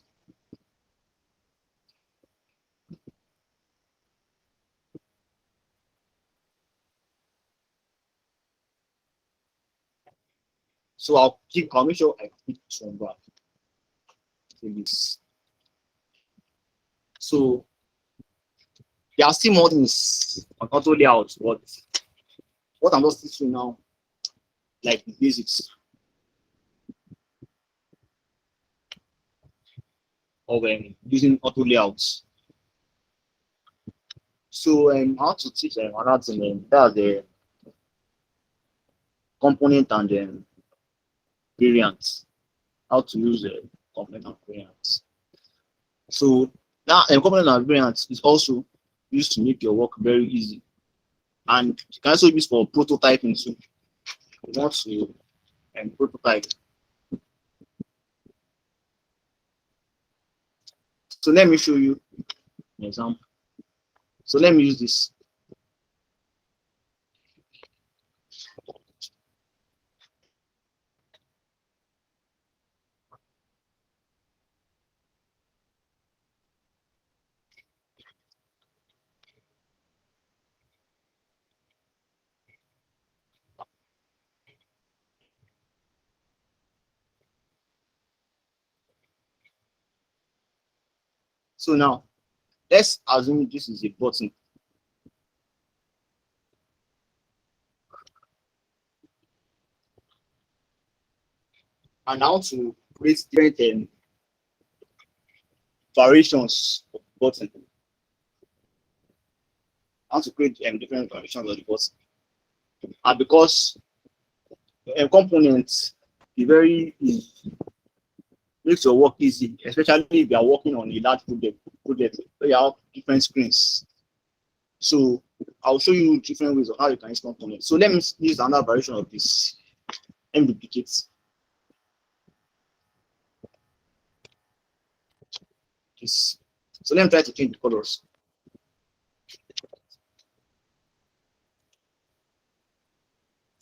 So I'll make sure I click on back. So there are still more things on auto layout, but what I'm just teaching now, like the basics of using auto layouts. So how to teach another thing, that's the component and variants. How to use the component and variants. So that component and variants is also used to make your work very easy, and you can also use for prototyping too. You want to prototype. So let me show you an example. So let me use this. So now let's assume this is a button. And now to create different variations of the button. How to create different variations of the button. And because components is very easy, makes your work easy, especially if you are working on a large project where you have different screens. So I'll show you different ways of how you can use components. So let me use another variation of this. Let me duplicate. This. So let me try to change the colors.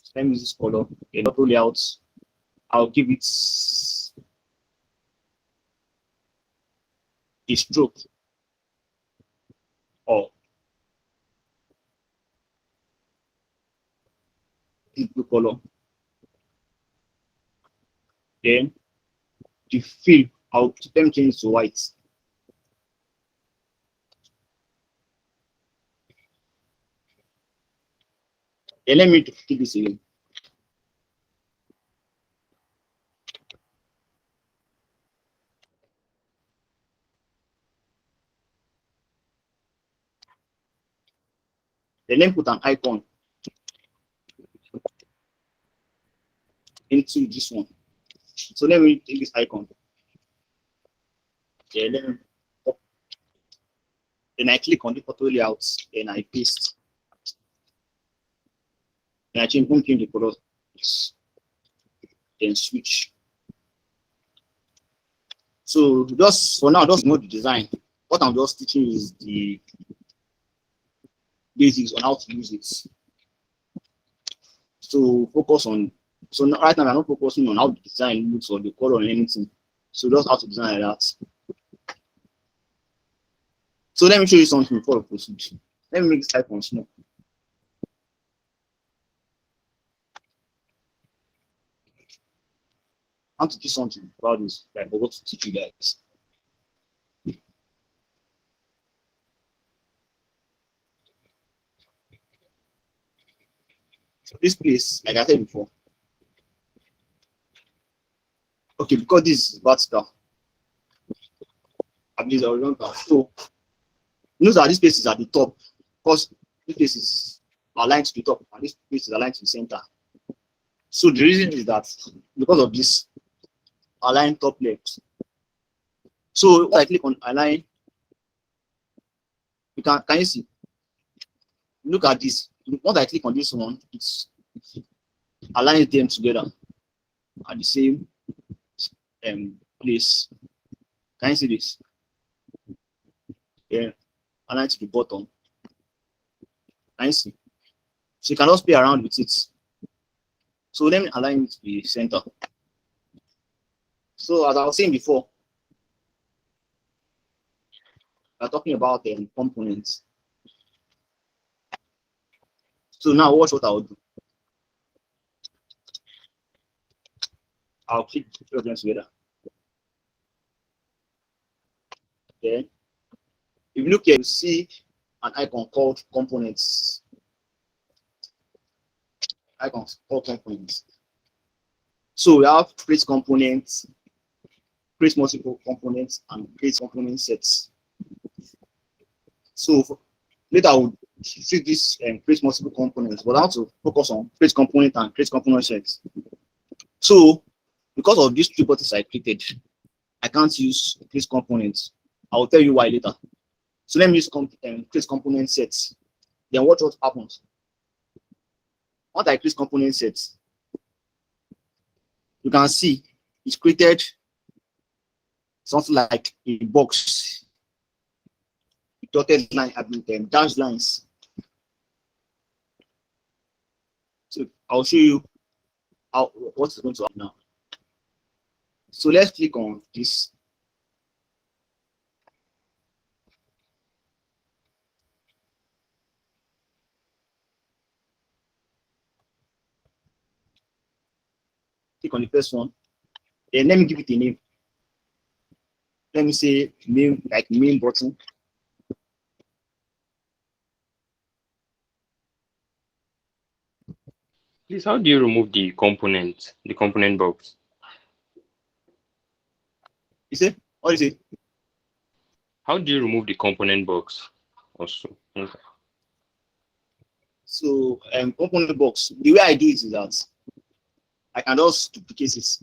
So let me use this color. Okay, auto layouts. I'll give it a stroke or blue color. Then the fill, I'll keep them change to white. Then let me duplicate this again. Then let me put an icon into this one. So let me take this icon. Then I click on the auto layouts, then I paste. Then I change the color. Then switch. So just for now, just know the design. What I'm just teaching is the basics on how to use it. So focus on. So right now I'm not focusing on how the design looks or the color or anything. So just how to design like that. So let me show you something before I proceed. Let me make this icon small. I want to do something about this. I forgot to teach you guys. So this place, like I said before. Okay, because this is vertical. and this is horizontal. So notice that this space is at the top because this space is aligned to the top and this space is aligned to the center. So the reason is that because of this align top left. So if I click on align, you can you see? Look at this. Once I click on this one, it's aligns them together at the same place. Can you see this? Yeah, align to the bottom. Can you see? So you cannot play around with it. So let me align it to the center. So as I was saying before, we're talking about components. So now watch what I'll do. I'll click the them together. Okay. If you look here, you see an icon called components. Icons called components. So we have create components, create multiple components, and create component sets. So later I will treat this create multiple components, but I want to focus on create component and create component sets. So because of these two buttons I created, I can't use create components. I will tell you why later. So let me use create component sets. Then watch what happens. Once I create component sets, you can see it's created something like a box. Dotted line, dashed lines. So I'll show you how what's going to happen now. So let's click on this. Click on the first one. Then let me give it a name. Let me say name like main button. Please, how do you remove the component box? You say? What is it? How do you remove the component box? Also, okay. So component box. The way I do it is that I can just duplicate it.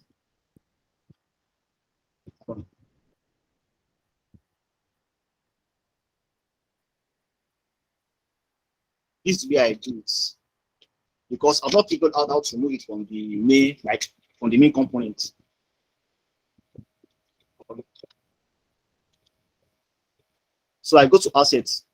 This is where I do it because I've not figured out how to remove it from the main, like from the main component. So I go to assets.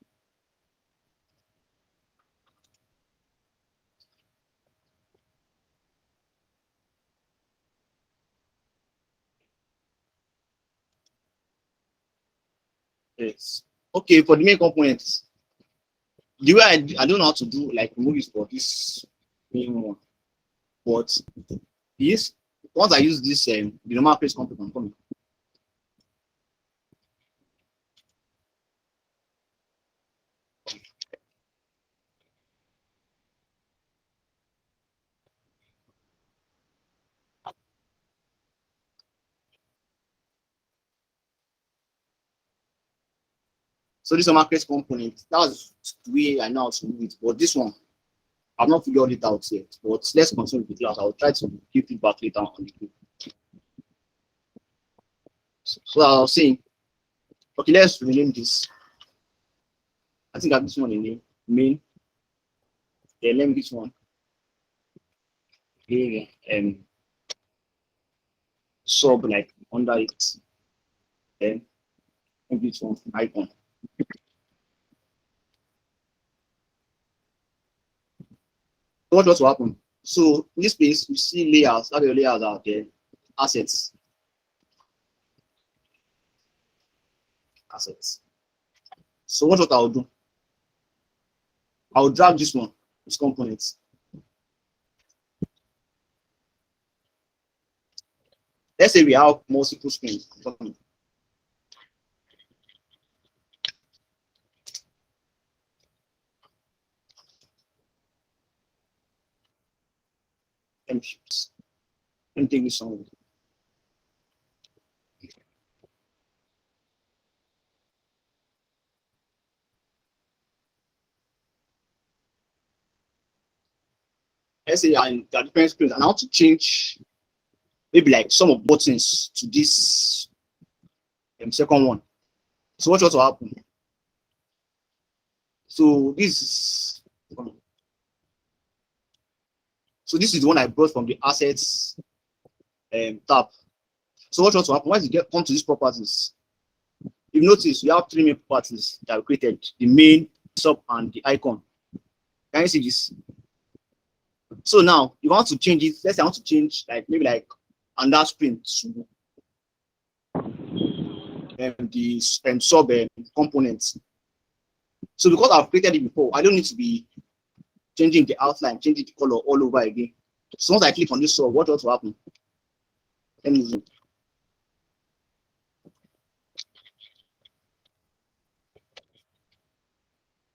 Yes. Okay, for the main components, the way I don't know how to do like remove it for this main one, but this once I use this the normal page component coming. So this normal page component, that's the way I know how to move it. But this one, I've not figured it out yet. But let's continue with the class. I'll try to give feedback later on the group. So I was saying, okay, let's rename this. I think I have this one in name, main. Then name this one. Sub like under it. Then name this one icon. So what will happen? So in this space, you see layers. That the layers are there. Assets. Assets. So what I'll do? I'll drag this one, this components. Let's say we have multiple screens. Let me take this one. let's say there are different screens, and I want to change maybe like some of buttons to this second one. So what will happen? So this is the one I brought from the assets tab. So what will happen once you come to these properties? You notice we have three main properties that we created: the main, sub, and the icon. Can you see this? So now you want to change it. Let's say I want to change maybe another screen to the sub components. So because I've created it before, I don't need to be changing the outline, changing the color all over again. So once I click on this sub, what will happen? Let me zoom.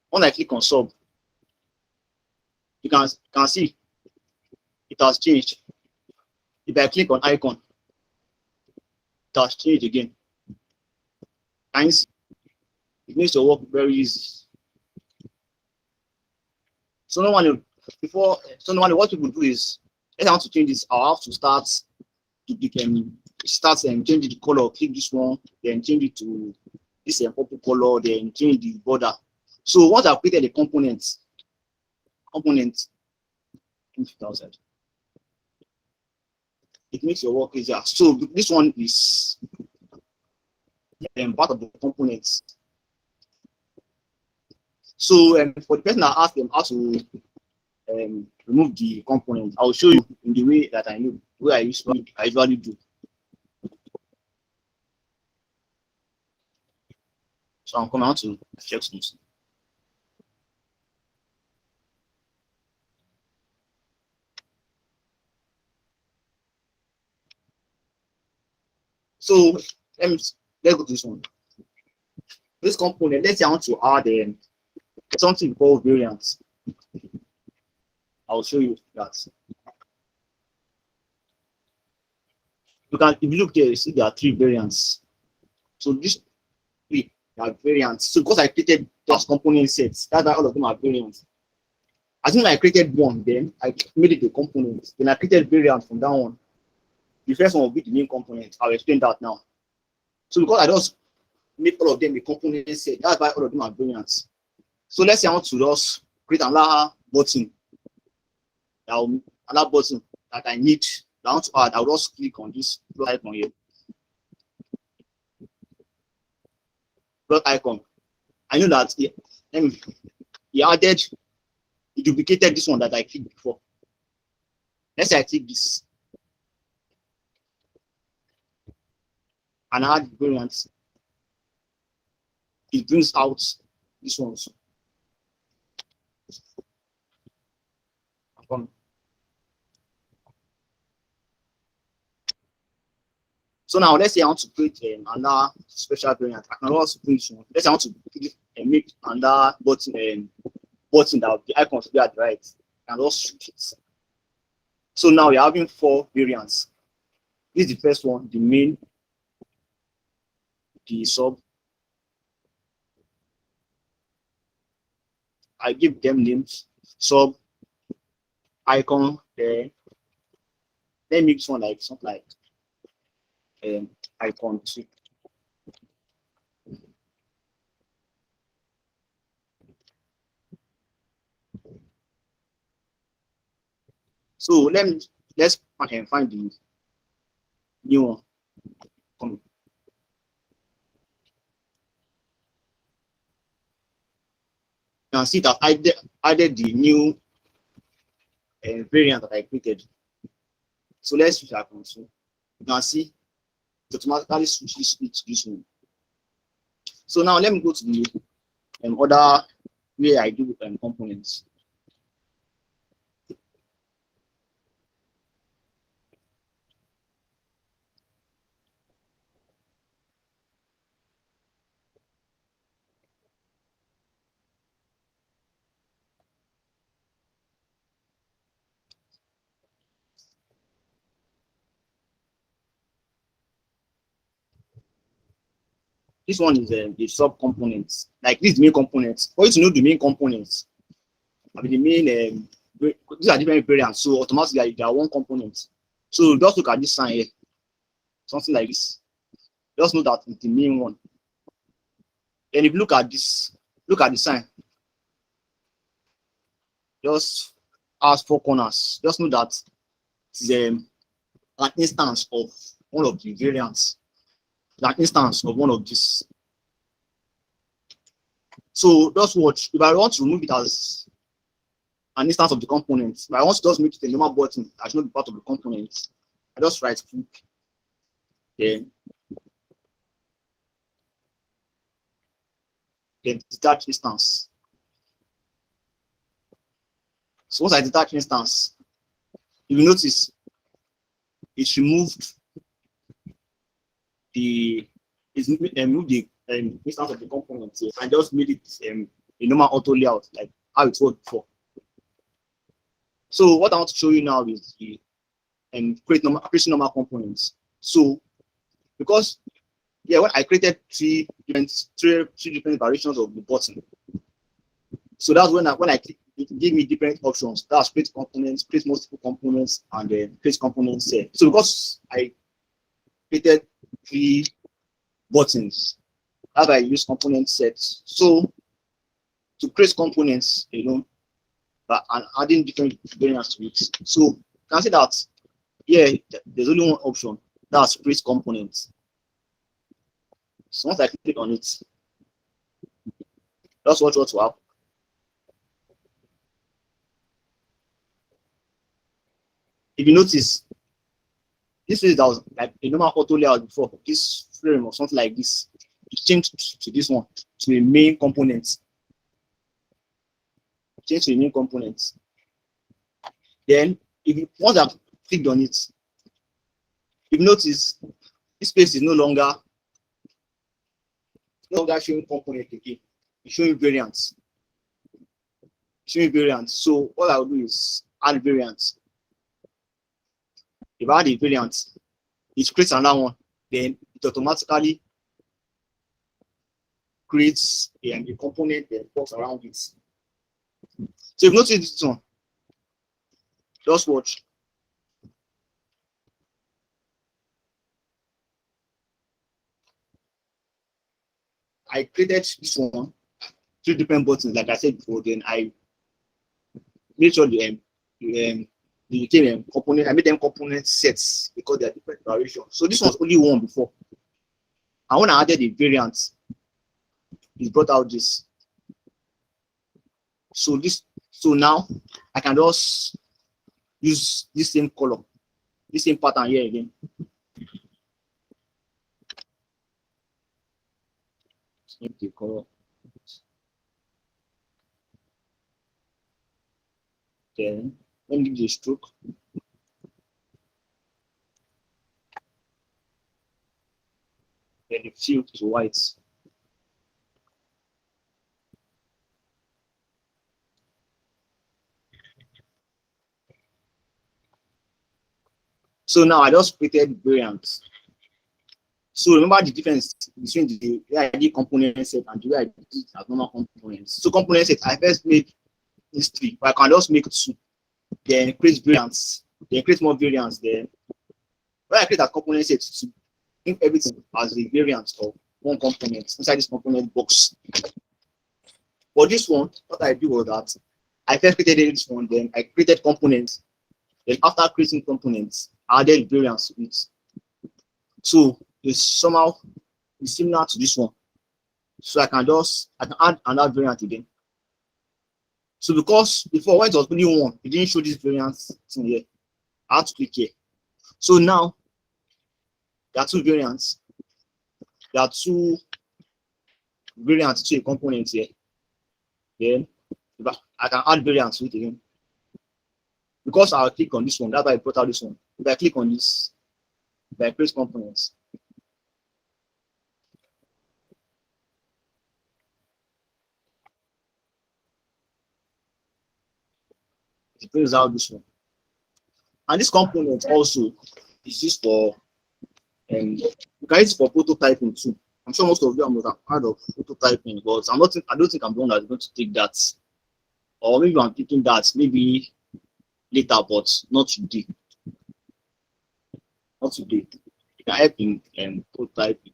When I click on sub, you can see it has changed. If I click on icon, it has changed again. And it makes your work very easy. So normally, what people do is, if I want to change this, I'll have to start changing the color. Click this one, then change it to this purple color, then change the border. So once I've created the component, it makes your work easier. So this one is part of the components. So for the person that asked them how to remove the component, I'll show you in the way that I know, where I usually do. So I'm coming out to check something. So let's go to this one. This component, let's say I want to add something called variants. I'll show you that. If you look there, you see there are three variants. So these three are variants. So because I created those component sets, that's why all of them are variants. As soon as I created one, then I made it a component. Then I created variants from that one. The first one will be the main component. I'll explain that now. So because I just make all of them a component set, that's why all of them are variants. So let's say I want to just create another button. Another button that I need. I want to add. I'll just click on this plus icon here. Plus icon. I know that he duplicated this one that I clicked before. Let's say I click this. And add variants. It brings out this one also. So now let's say I want to create another special variant. I can also bring this one. Let's say I want to make another button that the icon should be at the right. And also switch it. So now we're having four variants. This is the first one, the main, the sub. I give them names, sub, icon, then make this one like something like icon 2. So let's find the new one. You can see that I added the new variant that I created. So let's switch icon. So you can see it automatically switches to this one. So now let me go to the other way I do components. This one is the sub components. Like this main components. For you to know the main components, I mean the main these are different variants, so automatically they are one component. So just look at this sign here, something like this. Just know that it's the main one. And if you look at this, look at the sign. Just has 4 corners. Just know that it's an instance of one of the variants. An instance of one of these. So just watch. If I want to remove it as an instance of the component, if I want to just make it a normal button that should not be part of the component, I just right click, then detach instance. So once I detach instance, you will notice it's removed the instance of the component here and just made it a normal auto layout like how it worked before. So what I want to show you now is the creating normal components. So because when I created three different variations of the button, so that's when I click, it gave me different options. That's create components, create multiple components, and then create components here. So because I created 3 buttons, as I use component sets. So to create components, but and adding different variants to it. So you can see that there's only one option, that's create components. So once I click on it, just watch what will happen. If you notice, this is that was like a normal auto layout before. This frame or something like this, it changed to this one, to a main component. Change to a main component. Then, once I've clicked on it, if you notice, this space is no longer showing component again. It's showing variants. So all I will do is add variants. If I add a variant, it creates another one, then it automatically creates a component that works around it. So if you notice this one, just watch. I created this one, 3 different buttons, like I said before. Then I made sure the component. I made them component sets because they are different variations. So this was only one before. And when I added the variant, it brought out this. So now I can just use this same color, this same pattern here again. Same color. Then let me give the stroke. Then the field is white. So now I just created variants. So remember the difference between the way I did component set and the way I did as normal components. So component set, I first made these 3, but I can just make 2. Then create variants, then create more variants. Then when I create a component set, to think everything as a variant of one component inside this component box. For this one, what I do was that I first created this one, then I created components. Then after creating components, I added variants to it. So it's somehow similar to this one. So I can add another variant again. So because before when it was only one, it didn't show this variants in here. I had to click here. So now there are 2 variants. There are 2 variants to a component here. Then I can add variants to it again. Because I'll click on this one, that's why I brought out this one. If I click on this, if I press components, it brings out this one. And this component also is used for you can use it for prototyping too. I'm sure most of you are part of prototyping, but I don't think I'm the one that's going to take that. Or maybe I'm thinking that maybe later, but not today. Not today. You can help in prototyping.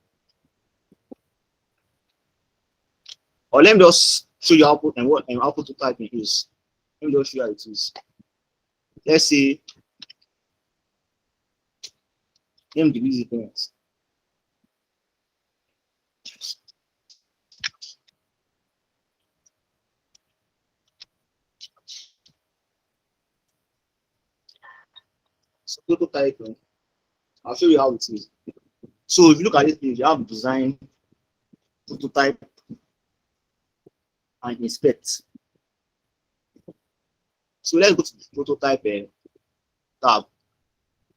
Or let me just show you output and what output prototyping is. Let me just show you how it is. Let's say, let me delete the parents. So prototyping, I'll show you how it is. So if you look at this page, you have design, prototype, and inspect. So let's go to the prototype tab.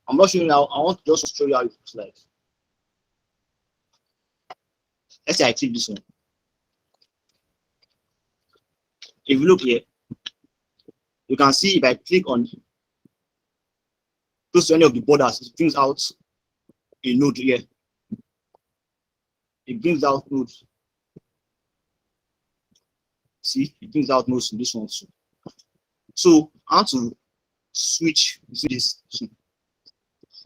I'm not showing you how, I want to just show you how it looks like. Let's say I click this one. If you look here, you can see if I click on close to any of the borders, it brings out a node here. It brings out nodes. See, it brings out nodes in this one too. So I want to switch to this.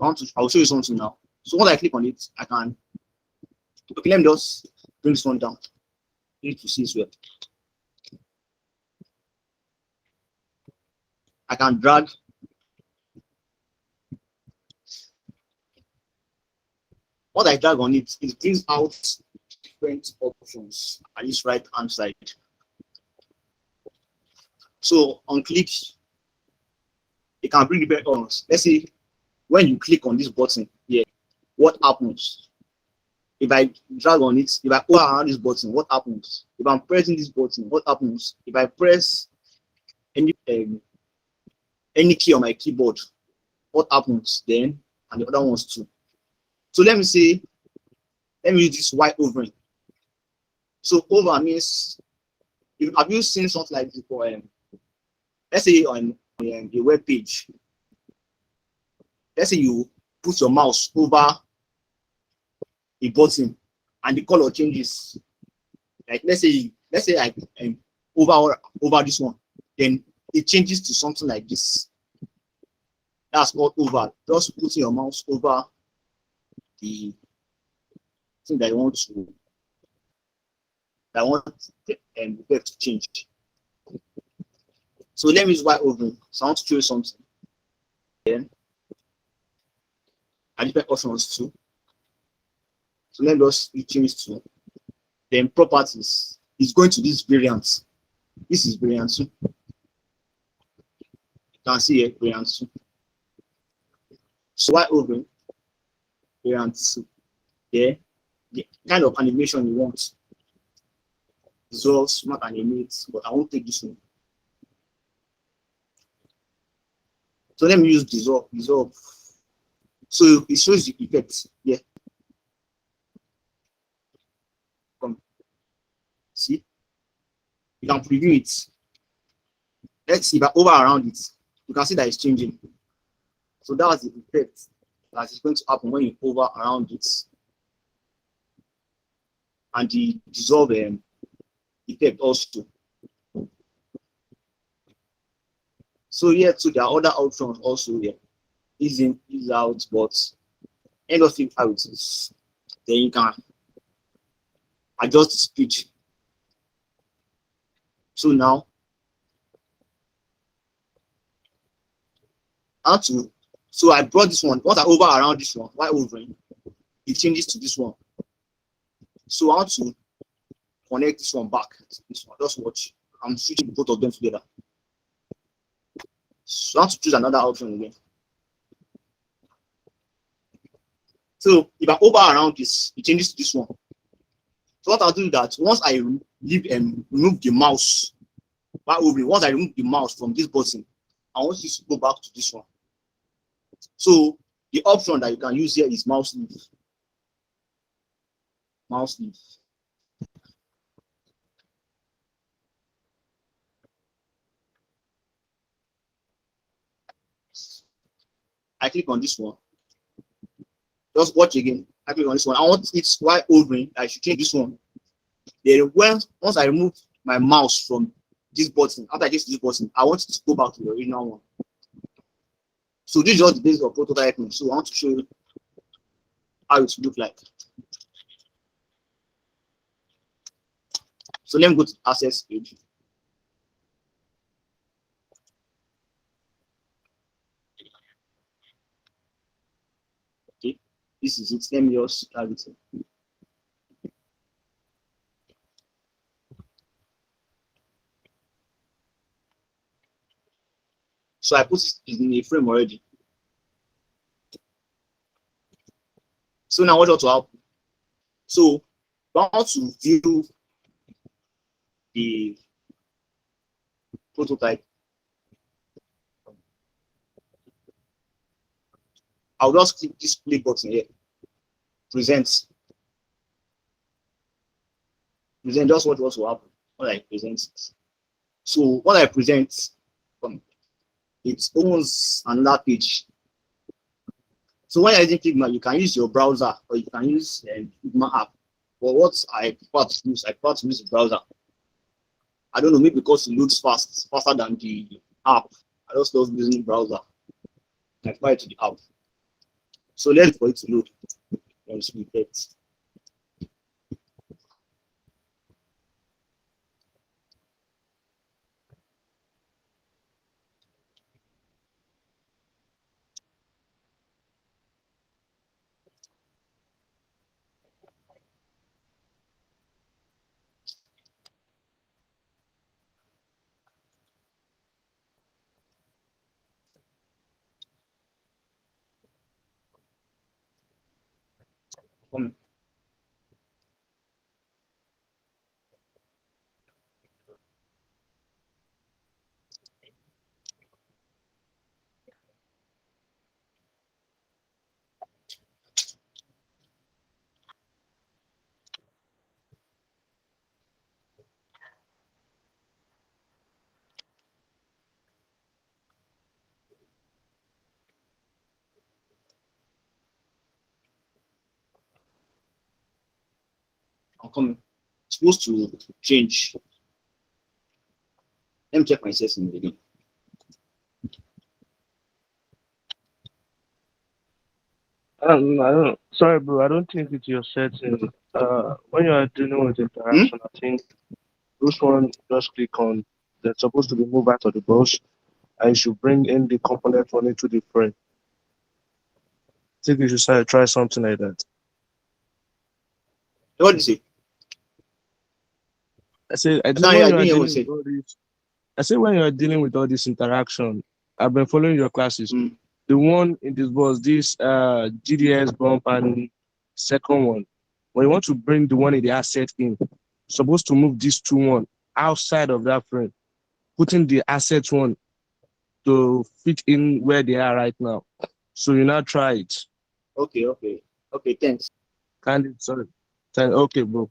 I'll show you something now. So once I click on it, I can. Okay, let me just bring this one down. You need to see as well. I can drag. Once I drag on it, it brings out different options at this right hand side. So on click, it can bring different options. Let's say when you click on this button here, what happens? If I drag on it, if I go around this button, what happens? If I'm pressing this button, what happens? If I press any key on my keyboard, what happens then? And the other ones too. So let me use this white overing. So over means, have you seen something like this before? Let's say on a web page, let's say you put your mouse over a button and the color changes. Like let's say I over this one, then it changes to something like this. That's called over. Just putting your mouse over the thing that you want to change. So let me use white over. So I want to show you something. Then I different options too. So let me just change to then properties. It's going to this variant. This is variant 2. You can see here variant 2. So white over variant 2. Yeah, the kind of animation you want. Dissolve, smart animate, but I won't take this one. So let me use dissolve. So it shows the effect. Yeah. Come. See? You can preview it. Let's see if I over around it. You can see that it's changing. So that was the effect that is going to happen when you over around it. And the dissolve effect also. So yeah, so there are other options also here. Ease in, ease out, but end of it how it is. Then you can adjust the speed. So now so I brought this one. Once I over around this one, why overing? It changes to this one. So I want to connect this one back to this one. Just watch. I'm switching both of them together. So I want to choose another option again. So if I over around this, it changes to this one. So what I'll do is that once I remove the mouse, once I remove the mouse from this button, I want you to go back to this one. So the option that you can use here is mouse leave. Mouse leave. I click on this one. Just watch again. I click on this one. I want it while overing. I should change this one. Then once I remove my mouse from this button, after I change this button, I want it to go back to the original one. So this is just the basic of prototyping. So I want to show you how it look like. So let me go to assets page. Okay, this is it. Let me just have it. So I put it in a frame already. So now what ought to happen? So I want to view the prototype. I'll just click this play button here. Present. Present just what will happen when I present it. So when I present, it owns another page. So when you're using Figma, you can use your browser or you can use Figma app. But what I prefer to use, the browser. I don't know, maybe because it loads faster than the app. I just love using the browser. I prefer it to the app. So let's for it to load. Let's repeat. I'm coming. It's supposed to change. Let me check my settings again. I don't. Sorry, bro. I don't think it's your setting. When you are dealing with interaction, I think those one just click on. They're supposed to be moved out of the box, and you should bring in the component one into the frame. I think you should try something like that. What did you say? I say I think No, when I you are didn't hear what dealing you with said. all this. I say when you are dealing with all this interaction, I've been following your classes. The one in this was this GDS bump and second one. When you want to bring the one in the asset in, supposed to move these two one outside of that frame, putting the asset one to fit in where they are right now. So you now try it. Okay, thanks. Sorry. Okay, bro.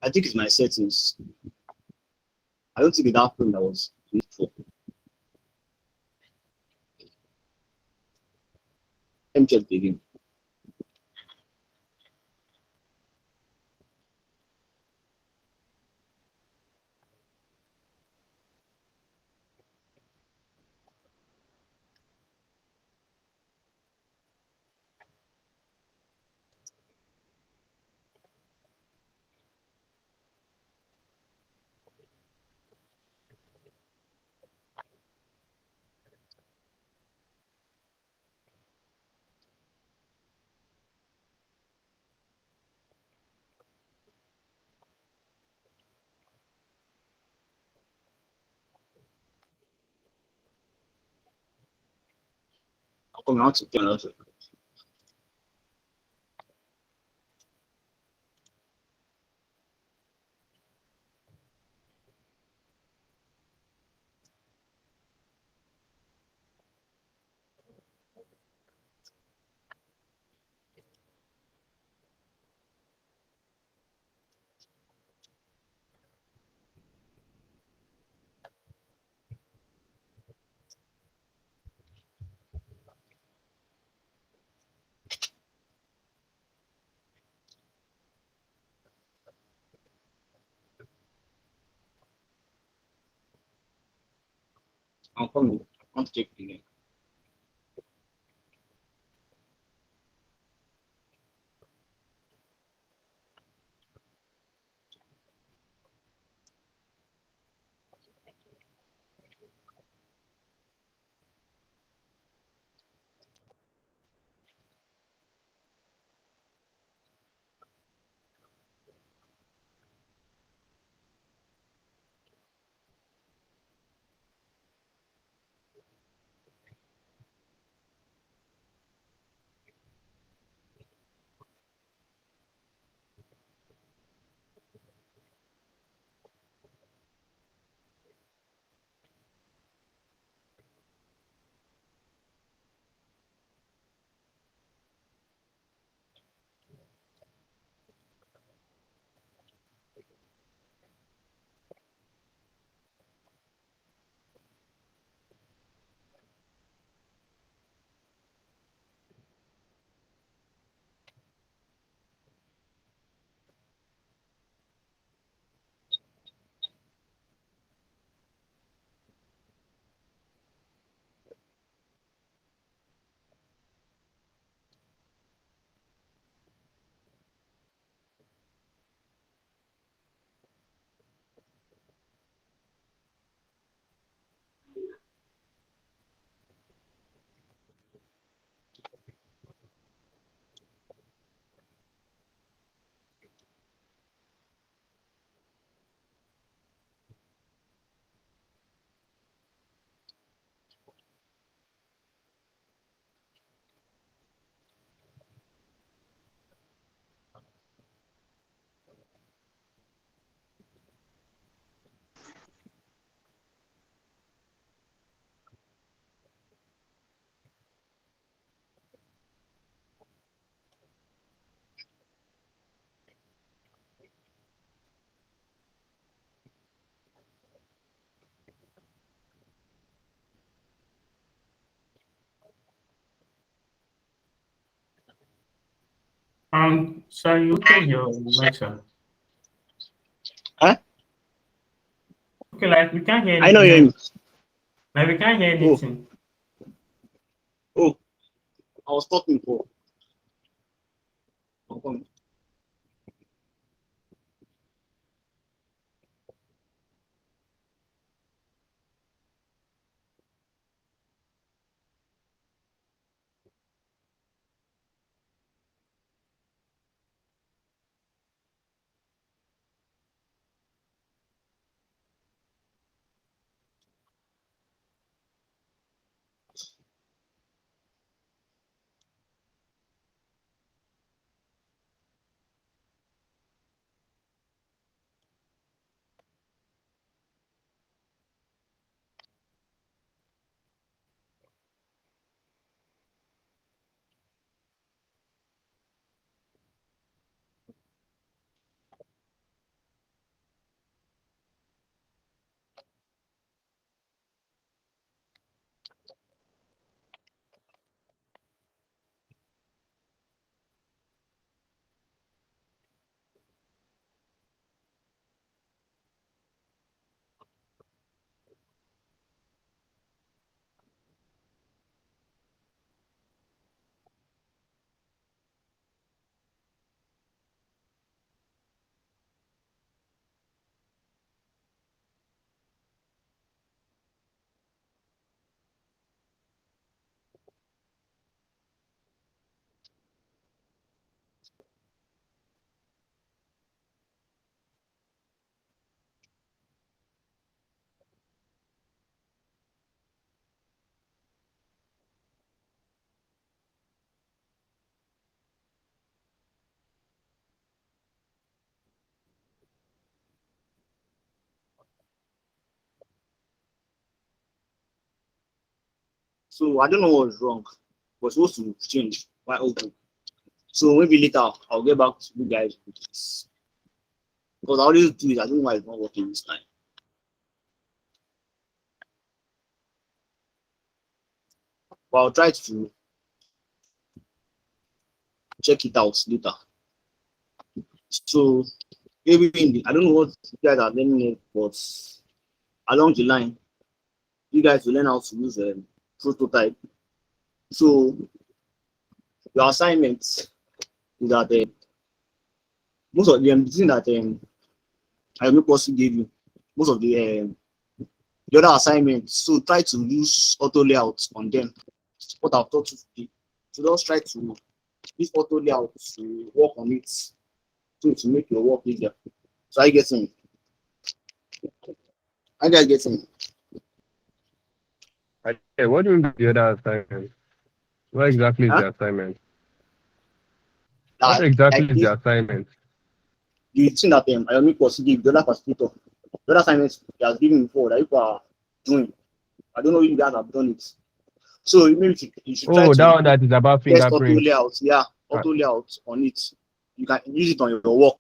I think it's my settings. I don't think it's that thing that was before. Let me check it again. coming out to get another. I'm coming. I want to check again. So you open your mic, sir. Huh? Okay, like we can't hear I know anything. you. Like we can't hear Oh. anything. Oh, I was talking for. I'm coming. So I don't know what's wrong. We're supposed to change. Why open? So maybe later I'll get back to you guys with this. Because I always do it. I don't know why it's not working this time. But I'll try to check it out later. So maybe I don't know what you guys are learning, but along the line, you guys will learn how to use a prototype. So your assignment is that most of the thing that I may possibly give you, most of the other assignments. So try to use auto layout on them. What I've taught you today. So just try to use auto layout to work on it, so to make your work easier. So I get in. I guys get in. Okay, what do you mean by the other assignment? What exactly is Huh? the assignment? What exactly is the assignment? The thing that I make was give the other facilitator, the other assignments he has given before that you are doing. I don't know if you guys have done it. So maybe you should try Oh, to that one that is about test auto fingerprint. layout. Yeah, auto layout on it. You can use it on your work,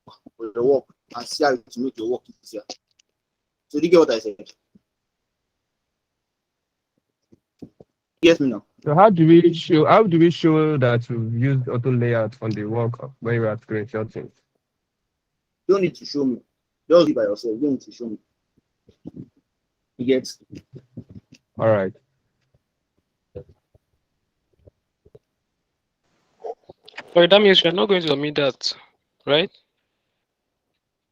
and see how to make your work easier. So do you get what I said? Yes, me now. So how do we show that we've used auto layout on the work when we are screenshotting? You don't need to show me. Just do it by yourself. You don't need to show me. You get? All right. Sorry, that means you're not going to submit that, right?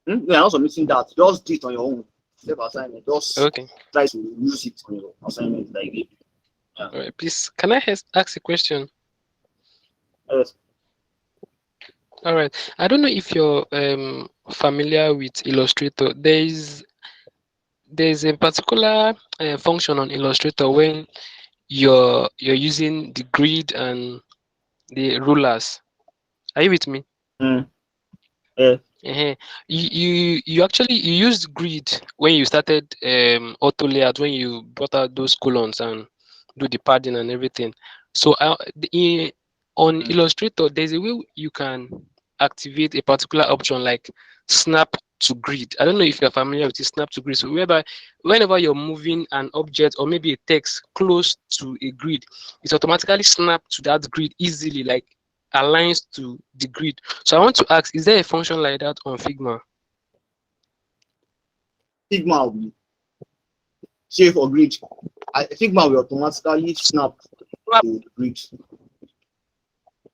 No, you're not submitting that. Just do it on your own. Self assignment. Just Okay. try to use it on your assignment like it. Yeah. All right, please, can I ask a question? Yes. All right. I don't know if you're familiar with Illustrator. There's a particular function on Illustrator when you're using the grid and the rulers. Are you with me? Yeah. You actually used grid when you started auto layout, when you brought out those columns and do the padding and everything. So on Illustrator, there's a way you can activate a particular option like snap to grid. I don't know if you're familiar with the snap to grid. So whereby whenever you're moving an object or maybe a text close to a grid, it's automatically snap to that grid easily, like aligns to the grid. So I want to ask, is there a function like that on Figma? Figma will be safe or grid. Figma will automatically snap to the grid.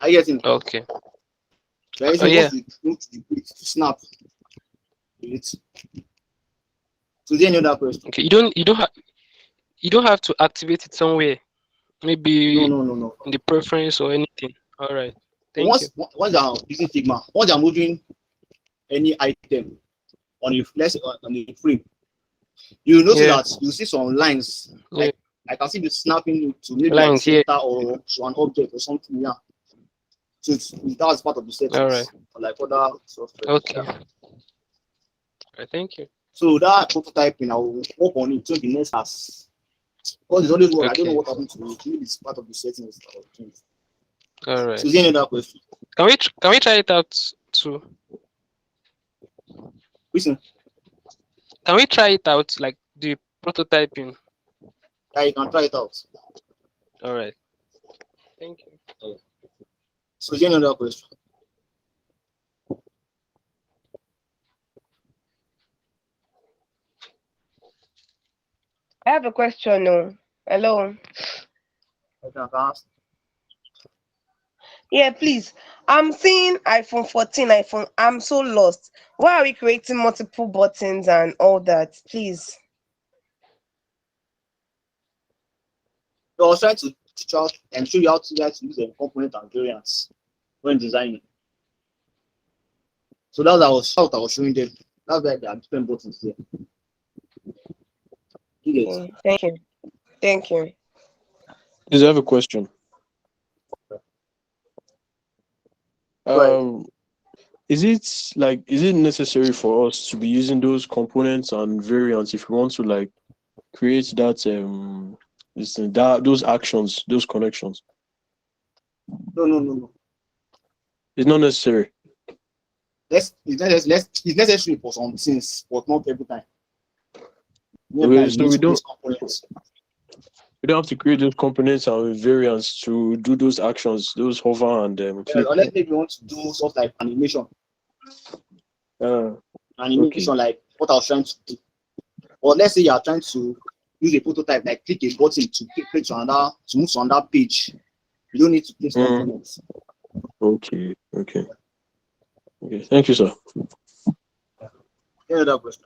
I get it. Okay. There is yeah. to move to the grid to snap it. So then another question. Okay, you don't have to activate it somewhere. Maybe no. in the preference or anything. All right. Thank you. Once you're using Figma, once you're moving any item on a frame, you notice that you see some lines. Like I can see the snapping to maybe like center or to an object or something. Yeah. So that's part of the settings. All right. Like other software. Okay. Yeah. All right, thank you. So that prototyping, I will work on it so the next class. Because it's always work. Okay. I don't know what happened to it. Maybe it's part of the settings. All right. So is there another question? Can we try it out too? Listen. Can we try it out, like the prototyping? Yeah, you can try it out. All right. Thank you. So is there another question? I have a question. No. Hello. Yeah, please. I'm seeing iPhone 14, iPhone. I'm so lost. Why are we creating multiple buttons and all that? Please. So I was trying to teach out and show you how to use the component and variants when designing. So that's what I was showing them. That's why there are different buttons here. Thank you. Thank you. Does I have a question? Is it necessary for us to be using those components and variants if we want to like create that those actions, those connections. No. It's not necessary. It's necessary for some things, but not every time. Okay, so we don't have to create those components and variants to do those actions, those hover and click. Unless maybe you want to do sort of like animation. Animation, okay. like what I was trying to do. Or let's say you are trying to use a prototype, like click a button to click to move to another page. You don't need to place components. Okay. Thank you, sir. Any other question?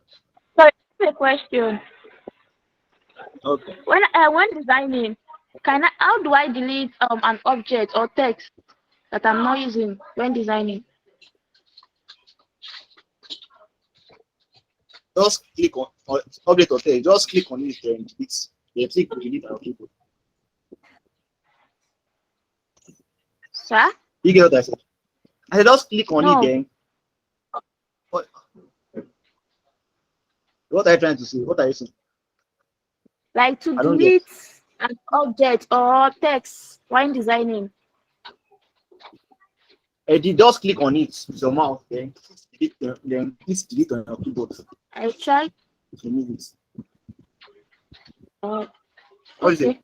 So a question. Okay. When designing, how do I delete an object or text that I'm not using when designing? Just click on object or text. Just click on it and click delete on your keyboard. Sir? You get what I said? I said just click on it then. What are you trying to say? What are you saying? Like to delete an object or text when designing. Just click on it with your mouse, then click delete on your keyboard. I tried. Remove it. What is it?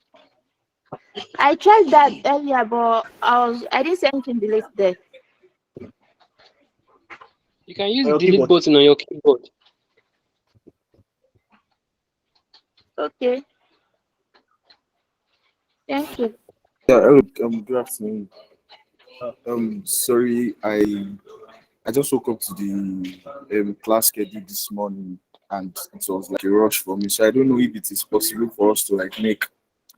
I tried that earlier, but I didn't see anything delete there. You can use the delete button on your keyboard. Okay. Thank you. Yeah, hello, good afternoon. Sorry, I just woke up to the class schedule this morning, and it was like a rush for me. So I don't know if it is possible for us to like make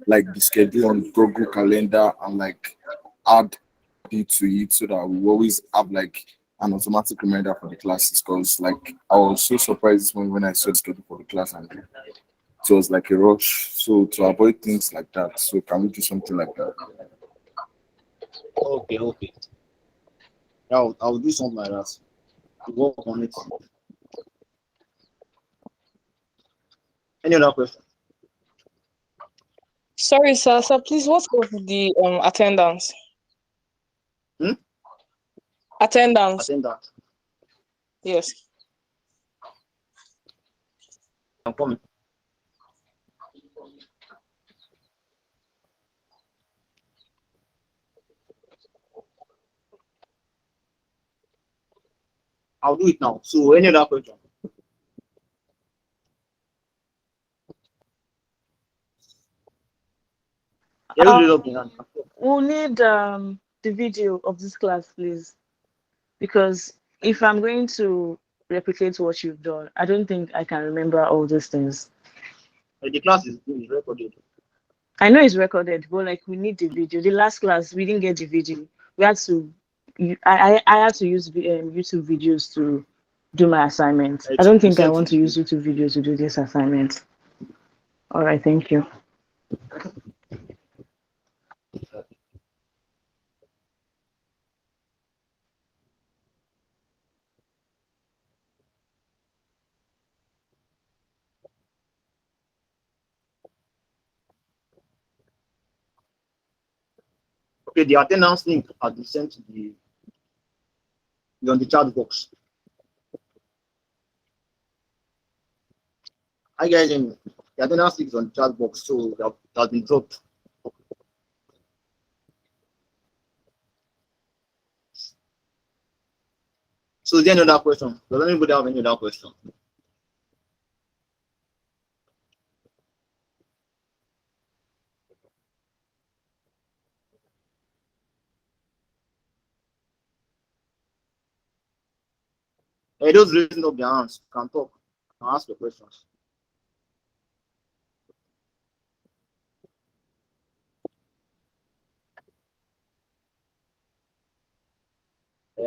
like the schedule on Google Calendar and like add it to it so that we always have like an automatic reminder for the classes. Because like I was so surprised this morning when I saw the schedule for the class and it was like a rush. So to avoid things like that, so can we do something like that? Okay. I'll do something like that. Work on it. Any other question? Sorry, sir. So please, what's the attendance? Attendance. Yes. I'm coming. I'll do it now. So any other question? We'll need the video of this class, please, because if I'm going to replicate what you've done, I don't think I can remember all these things. The class is recorded. I know it's recorded, but like we need the video. The last class we didn't get the video. We had to. I had to use YouTube videos to do my assignment. I don't think I want to use YouTube videos to do this assignment. All right, thank you. Okay, the attendance link has been sent to on the chat box. Hi guys, the attendance link is on the chat box, so that has been dropped. So is there any other question? Does anybody have any other question? Hey, those raising up their hands can talk and ask your questions.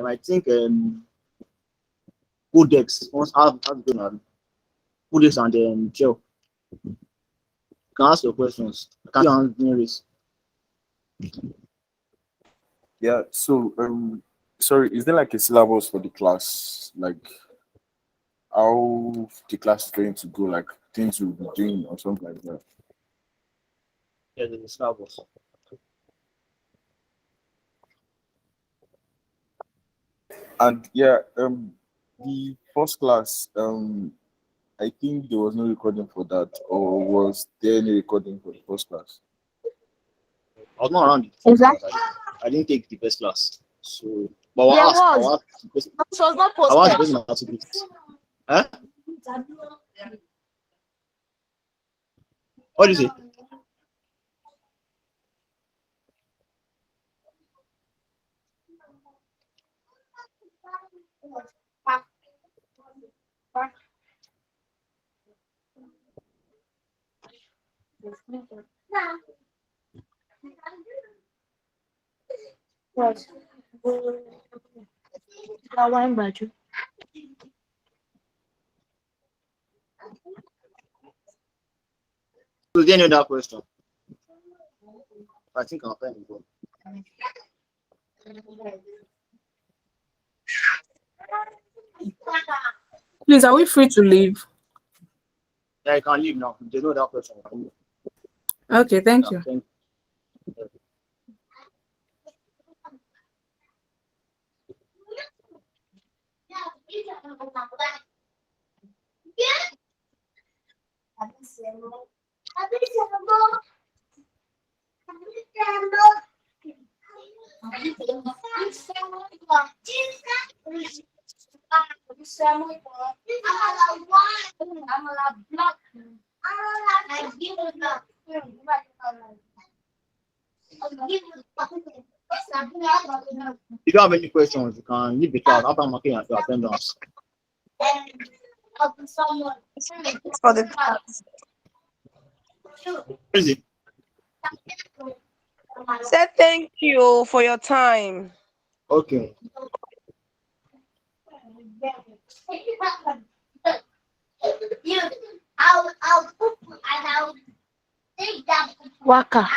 I think Codex wants Codex and Gel. You can ask your questions. Can you answer this? Yeah, so sorry, is there like a syllabus for the class? Like how the class is going to go, like things we'll be doing or something like that? Yeah, the Starbucks. And yeah, the first class, I think there was no recording for that, or was there any recording for the first class? I was not around the first class. I didn't take the first class. So, but There I was. will ask It was not I will ask the posted. person how to do it. Huh? What do you say? What? Wine badge. So, do you know that question? I think I'll find it. Please, are we free to leave? Yeah, I can leave now. They know that question. Okay, thank you. Thank If you have any questions, you can leave the class after marking your attendance. For the class. What is it? Say thank you for your time. Okay. Waka.